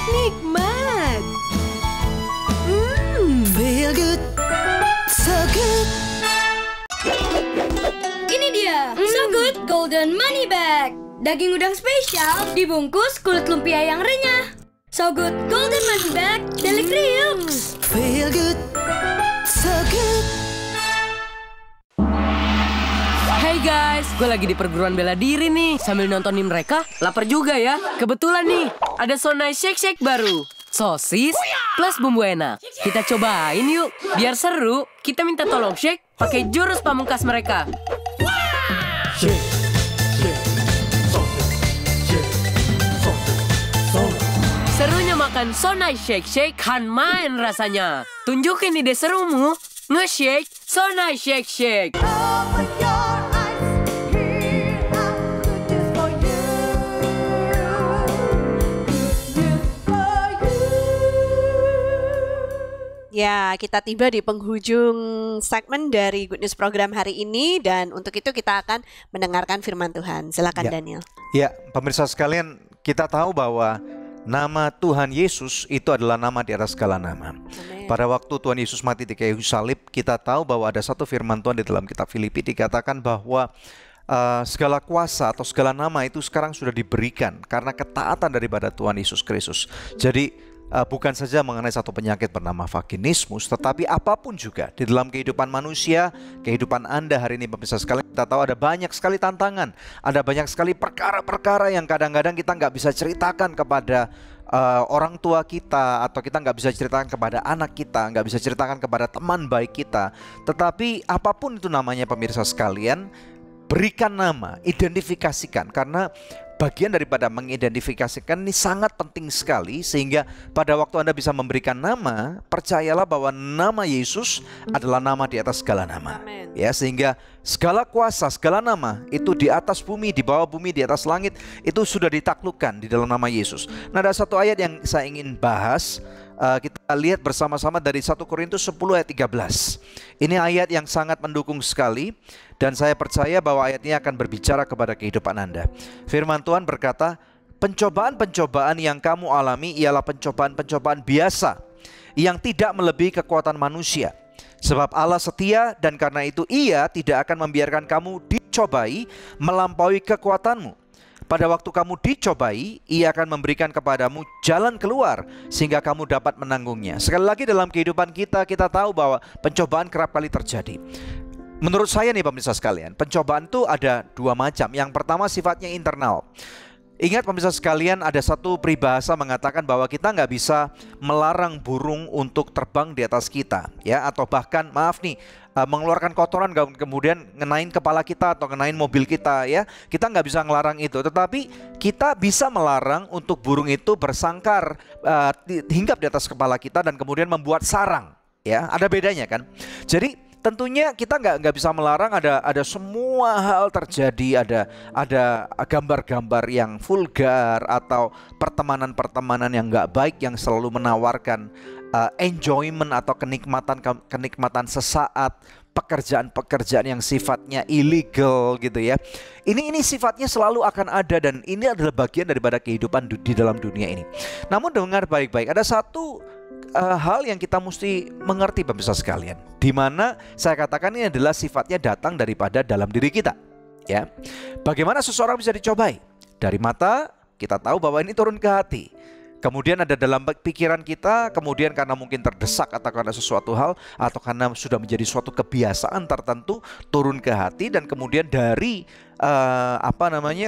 nikmat. Feel good, so good. Ini dia, So Good Golden Money Bag. Daging udang spesial dibungkus kulit lumpia yang renyah. So Good Golden Money Bag, delicious. Feel good, so good. Hey guys, gue lagi di perguruan bela diri nih. Sambil nontonin mereka, lapar juga ya. Kebetulan nih, ada Sonai Shake Shake baru. Sosis plus bumbu enak. Kita cobain yuk. Biar seru, kita minta tolong shake pakai jurus pamungkas mereka. Serunya makan Sonai Shake Shake kan main rasanya. Tunjukin ide serumu. Nge-shake Sonai Shake Shake. Ya, kita tiba di penghujung segmen dari Good News Program hari ini, dan untuk itu kita akan mendengarkan firman Tuhan. Silakan Ya. Daniel. Ya, pemirsa sekalian, kita tahu bahwa nama Tuhan Yesus itu adalah nama di atas segala nama. Pada waktu Tuhan Yesus mati di kayu salib, kita tahu bahwa ada satu firman Tuhan di dalam kitab Filipi dikatakan bahwa segala kuasa atau segala nama itu sekarang sudah diberikan karena ketaatan daripada Tuhan Yesus Kristus. Jadi bukan saja mengenai satu penyakit bernama vaginismus, tetapi apapun juga di dalam kehidupan manusia, kehidupan Anda hari ini pemirsa sekalian, kita tahu ada banyak sekali tantangan, ada banyak sekali perkara-perkara yang kadang-kadang kita nggak bisa ceritakan kepada orang tua kita, atau kita nggak bisa ceritakan kepada anak kita, nggak bisa ceritakan kepada teman baik kita. Tetapi apapun itu namanya pemirsa sekalian, berikan nama, identifikasikan, karena bagian daripada mengidentifikasikan ini sangat penting sekali, sehingga pada waktu Anda bisa memberikan nama, percayalah bahwa nama Yesus adalah nama di atas segala nama. Amen. Ya, sehingga segala kuasa, segala nama itu di atas bumi, di bawah bumi, di atas langit, itu sudah ditaklukkan di dalam nama Yesus. Nah, ada satu ayat yang saya ingin bahas. Kita lihat bersama-sama dari 1 Korintus 10 ayat 13. Ini ayat yang sangat mendukung sekali, dan saya percaya bahwa ayat ini akan berbicara kepada kehidupan Anda. Firman Tuhan berkata, pencobaan-pencobaan yang kamu alami ialah pencobaan-pencobaan biasa yang tidak melebihi kekuatan manusia. Sebab Allah setia, dan karena itu Ia tidak akan membiarkan kamu dicobai melampaui kekuatanmu. Pada waktu kamu dicobai, Ia akan memberikan kepadamu jalan keluar sehingga kamu dapat menanggungnya. Sekali lagi, dalam kehidupan kita tahu bahwa pencobaan kerap kali terjadi. Menurut saya nih pemirsa sekalian, pencobaan itu ada dua macam. Yang pertama sifatnya internal. Ingat pemirsa sekalian, ada satu peribahasa mengatakan bahwa kita nggak bisa melarang burung untuk terbang di atas kita, ya, atau bahkan mengeluarkan kotoran kemudian ngenain kepala kita atau ngenain mobil kita, ya. Kita nggak bisa ngelarang itu, tetapi kita bisa melarang untuk burung itu bersangkar, hinggap di atas kepala kita dan kemudian membuat sarang, ya. Ada bedanya kan? Jadi tentunya kita nggak bisa melarang ada semua hal terjadi, ada gambar-gambar yang vulgar atau pertemanan-pertemanan yang nggak baik yang selalu menawarkan enjoyment atau kenikmatan sesaat, pekerjaan-pekerjaan yang sifatnya illegal gitu ya. Ini sifatnya selalu akan ada, dan ini adalah bagian daripada kehidupan di dalam dunia ini. Namun dengar baik-baik, ada satu hal yang kita mesti mengerti pemirsa sekalian, di mana saya katakan ini adalah sifatnya datang daripada dalam diri kita, ya. Bagaimana seseorang bisa dicobai? Dari mata kita tahu bahwa ini turun ke hati. Kemudian ada dalam pikiran kita, kemudian karena mungkin terdesak atau karena sesuatu hal, atau karena sudah menjadi suatu kebiasaan tertentu, turun ke hati, dan kemudian dari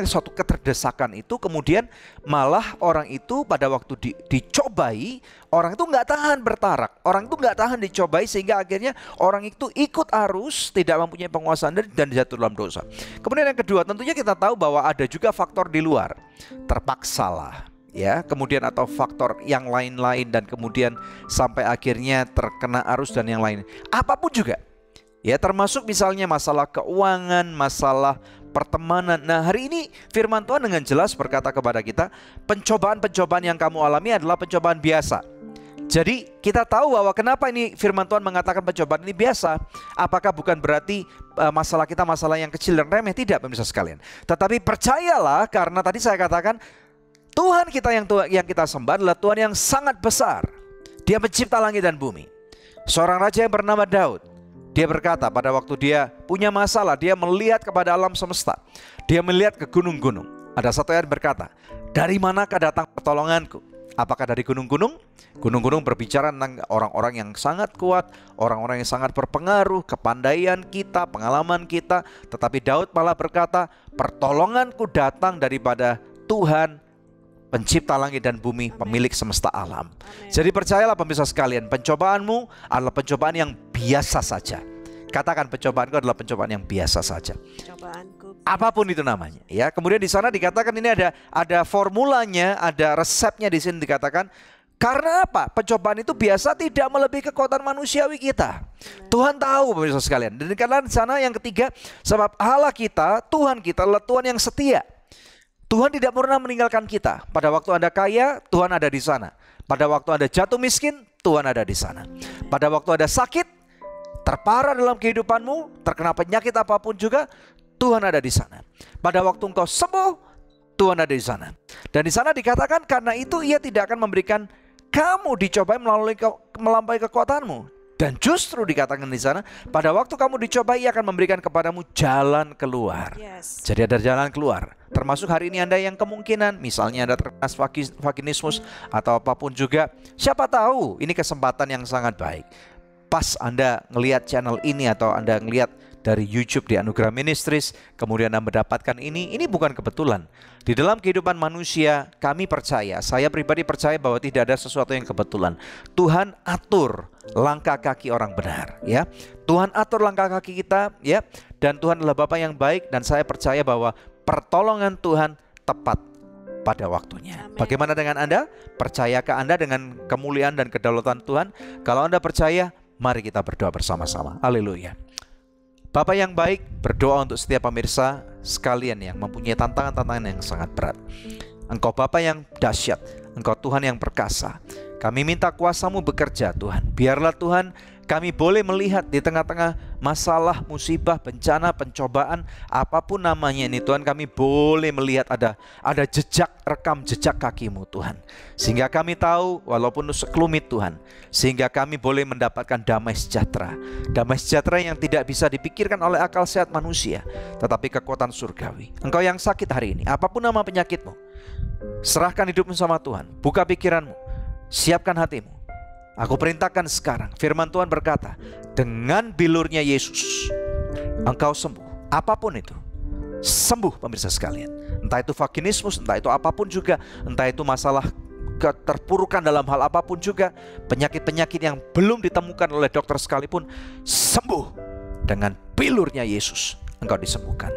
suatu keterdesakan itu, kemudian malah orang itu pada waktu dicobai, orang itu nggak tahan bertarak, orang itu nggak tahan dicobai, sehingga akhirnya orang itu ikut arus, tidak mempunyai penguasaan dan jatuh dalam dosa. Kemudian yang kedua, tentunya kita tahu bahwa ada juga faktor di luar, terpaksalah, ya, kemudian atau faktor yang lain-lain, dan kemudian sampai akhirnya terkena arus dan yang lain. Apapun juga, ya, termasuk misalnya masalah keuangan, masalah pertemanan. Nah, hari ini firman Tuhan dengan jelas berkata kepada kita, pencobaan-pencobaan yang kamu alami adalah pencobaan biasa. Jadi kita tahu bahwa kenapa ini firman Tuhan mengatakan pencobaan ini biasa. Apakah bukan berarti masalah kita masalah yang kecil dan remeh? Tidak pemirsa sekalian. Tetapi percayalah, karena tadi saya katakan Tuhan kita yang kita sembah adalah Tuhan yang sangat besar. Dia mencipta langit dan bumi. Seorang raja yang bernama Daud, dia berkata pada waktu dia punya masalah, dia melihat kepada alam semesta, dia melihat ke gunung-gunung. Ada satu ayat berkata, dari manakah datang pertolonganku? Apakah dari gunung-gunung? Gunung-gunung berbicara tentang orang-orang yang sangat kuat, orang-orang yang sangat berpengaruh, kepandaian kita, pengalaman kita. Tetapi Daud malah berkata, pertolonganku datang daripada Tuhan, pencipta langit dan bumi, pemilik semesta alam. Amen. Jadi percayalah pemirsa sekalian, pencobaanmu adalah pencobaan yang biasa saja. Katakan, pencobaanku adalah pencobaan yang biasa saja. Cobaanku. Apapun itu namanya, ya. Kemudian di sana dikatakan ini ada formulanya, ada resepnya di sini dikatakan. Karena apa? Pencobaan itu biasa, tidak melebihi kekuatan manusiawi kita. Tuhan tahu pemirsa sekalian. Dan karena di sana yang ketiga, sebab Allah kita, Tuhan kita adalah Tuhan yang setia. Tuhan tidak pernah meninggalkan kita. Pada waktu Anda kaya, Tuhan ada di sana. Pada waktu Anda jatuh miskin, Tuhan ada di sana. Pada waktu Anda sakit, terparah dalam kehidupanmu, terkena penyakit apapun juga, Tuhan ada di sana. Pada waktu engkau sembuh, Tuhan ada di sana. Dan di sana dikatakan, karena itu Ia tidak akan memberikan kamu dicobai melampaui kekuatanmu. Dan justru dikatakan di sana, pada waktu kamu dicoba, Ia akan memberikan kepadamu jalan keluar. Yes. Jadi ada jalan keluar. Termasuk hari ini Anda yang kemungkinan, misalnya Anda terkena vaginismus atau apapun juga. Siapa tahu ini kesempatan yang sangat baik. Pas Anda ngelihat channel ini atau Anda ngelihat dari YouTube di Anugerah Ministries, kemudian Anda mendapatkan ini bukan kebetulan. Di dalam kehidupan manusia, kami percaya, saya pribadi percaya bahwa tidak ada sesuatu yang kebetulan. Tuhan atur langkah kaki orang benar, ya. Tuhan atur langkah kaki kita, ya. Dan Tuhan adalah Bapa yang baik, dan saya percaya bahwa pertolongan Tuhan tepat pada waktunya. Amen. Bagaimana dengan Anda? Percayakah Anda dengan kemuliaan dan kedaulatan Tuhan? Kalau Anda percaya, mari kita berdoa bersama-sama. Haleluya. Bapa yang baik, berdoa untuk setiap pemirsa sekalian yang mempunyai tantangan-tantangan yang sangat berat. Engkau Bapa yang dahsyat, Engkau Tuhan yang perkasa. Kami minta kuasa-Mu bekerja Tuhan. Biarlah Tuhan kami boleh melihat di tengah-tengah masalah, musibah, bencana, pencobaan, apapun namanya ini Tuhan, kami boleh melihat ada jejak, rekam jejak kaki-Mu Tuhan. Sehingga kami tahu walaupun sekelumit Tuhan, sehingga kami boleh mendapatkan damai sejahtera. Damai sejahtera yang tidak bisa dipikirkan oleh akal sehat manusia, tetapi kekuatan surgawi. Engkau yang sakit hari ini, apapun nama penyakitmu, serahkan hidupmu sama Tuhan. Buka pikiranmu, siapkan hatimu. Aku perintahkan sekarang, firman Tuhan berkata, dengan bilurnya Yesus, engkau sembuh. Apapun itu, sembuh pemirsa sekalian. Entah itu vaginismus, entah itu apapun juga, entah itu masalah keterpurukan dalam hal apapun juga, penyakit-penyakit yang belum ditemukan oleh dokter sekalipun, sembuh. Dengan bilurnya Yesus, engkau disembuhkan.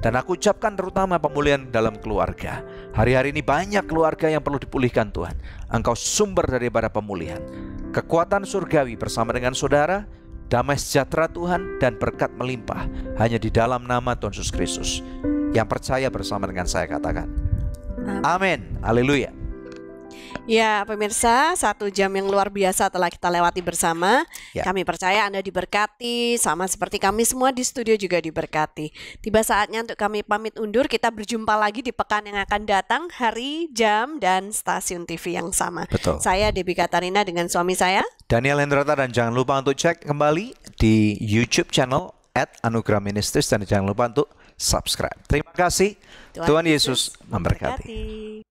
Dan aku ucapkan terutama pemulihan dalam keluarga. Hari-hari ini banyak keluarga yang perlu dipulihkan Tuhan. Engkau sumber daripada pemulihan. Kekuatan surgawi bersama dengan saudara, damai sejahtera Tuhan dan berkat melimpah hanya di dalam nama Tuhan Yesus Kristus. Yang percaya bersama dengan saya katakan amin. Haleluya. Ya pemirsa, 1 jam yang luar biasa telah kita lewati bersama. Ya. Kami percaya Anda diberkati, sama seperti kami semua di studio juga diberkati. Tiba saatnya untuk kami pamit undur. Kita berjumpa lagi di pekan yang akan datang, hari, jam, dan stasiun TV yang sama. Betul. Saya Debbie Katarina dengan suami saya Daniel Hendrata, dan jangan lupa untuk cek kembali di YouTube channel @Anugerah Ministries, dan jangan lupa untuk subscribe. Terima kasih. Tuhan Yesus memberkati.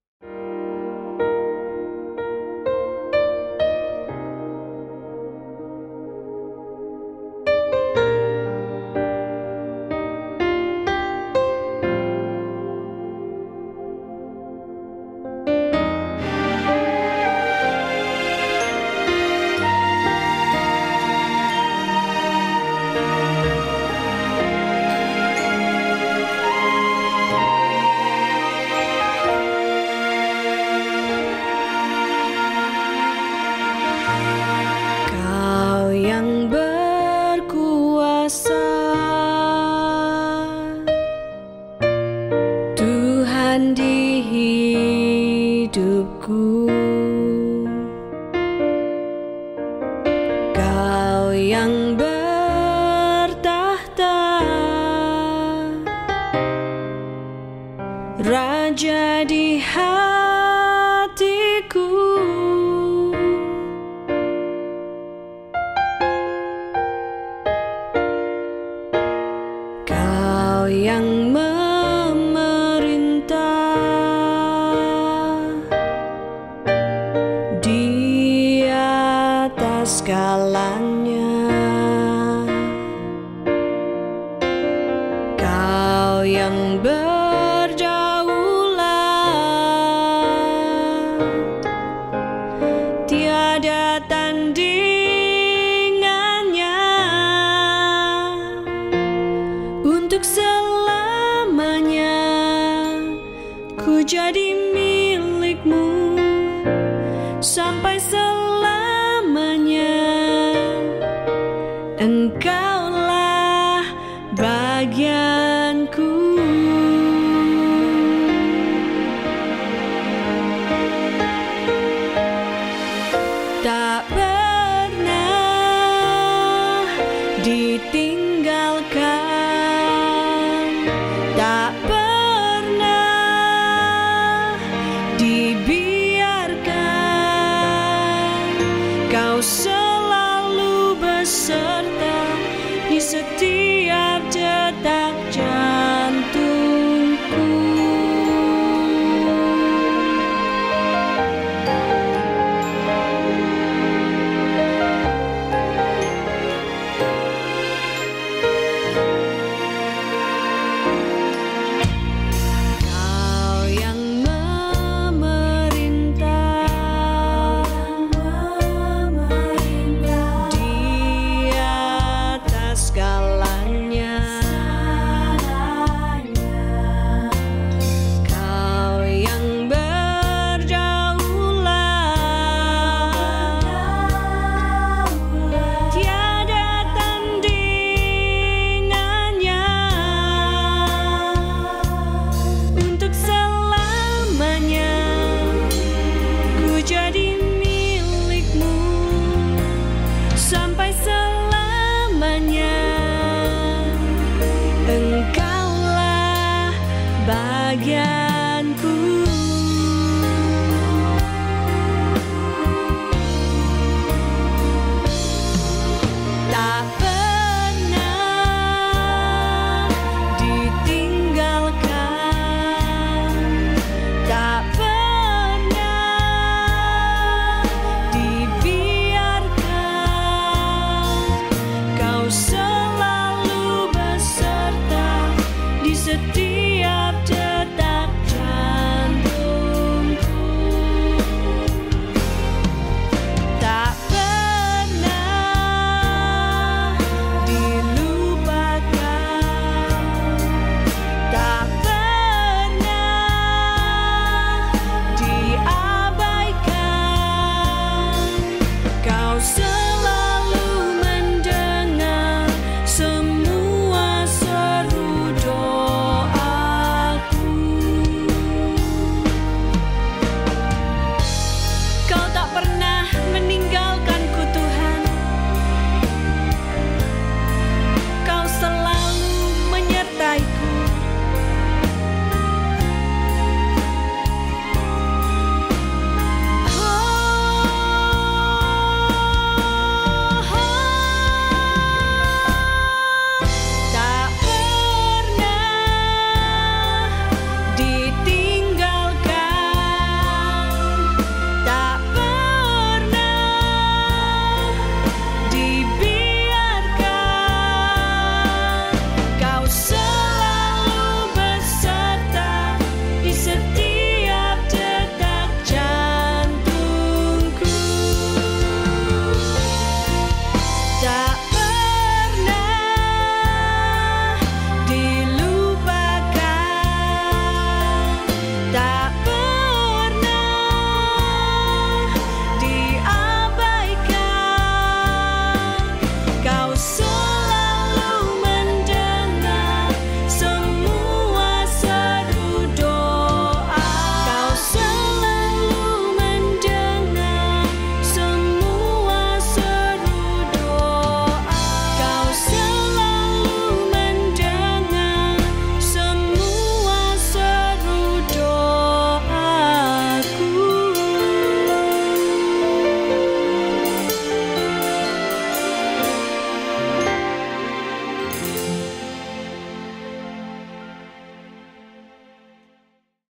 Raja di hatiku, Kau yang memerintah di atas segalanya. Kau yang tiada tandingannya, untuk selamanya ku jadi milikmu, sampai selamanya Engkaulah bagianku. Tak pernah ditinggalkan, tak pernah dibiarkan. Kau selalu bersama. So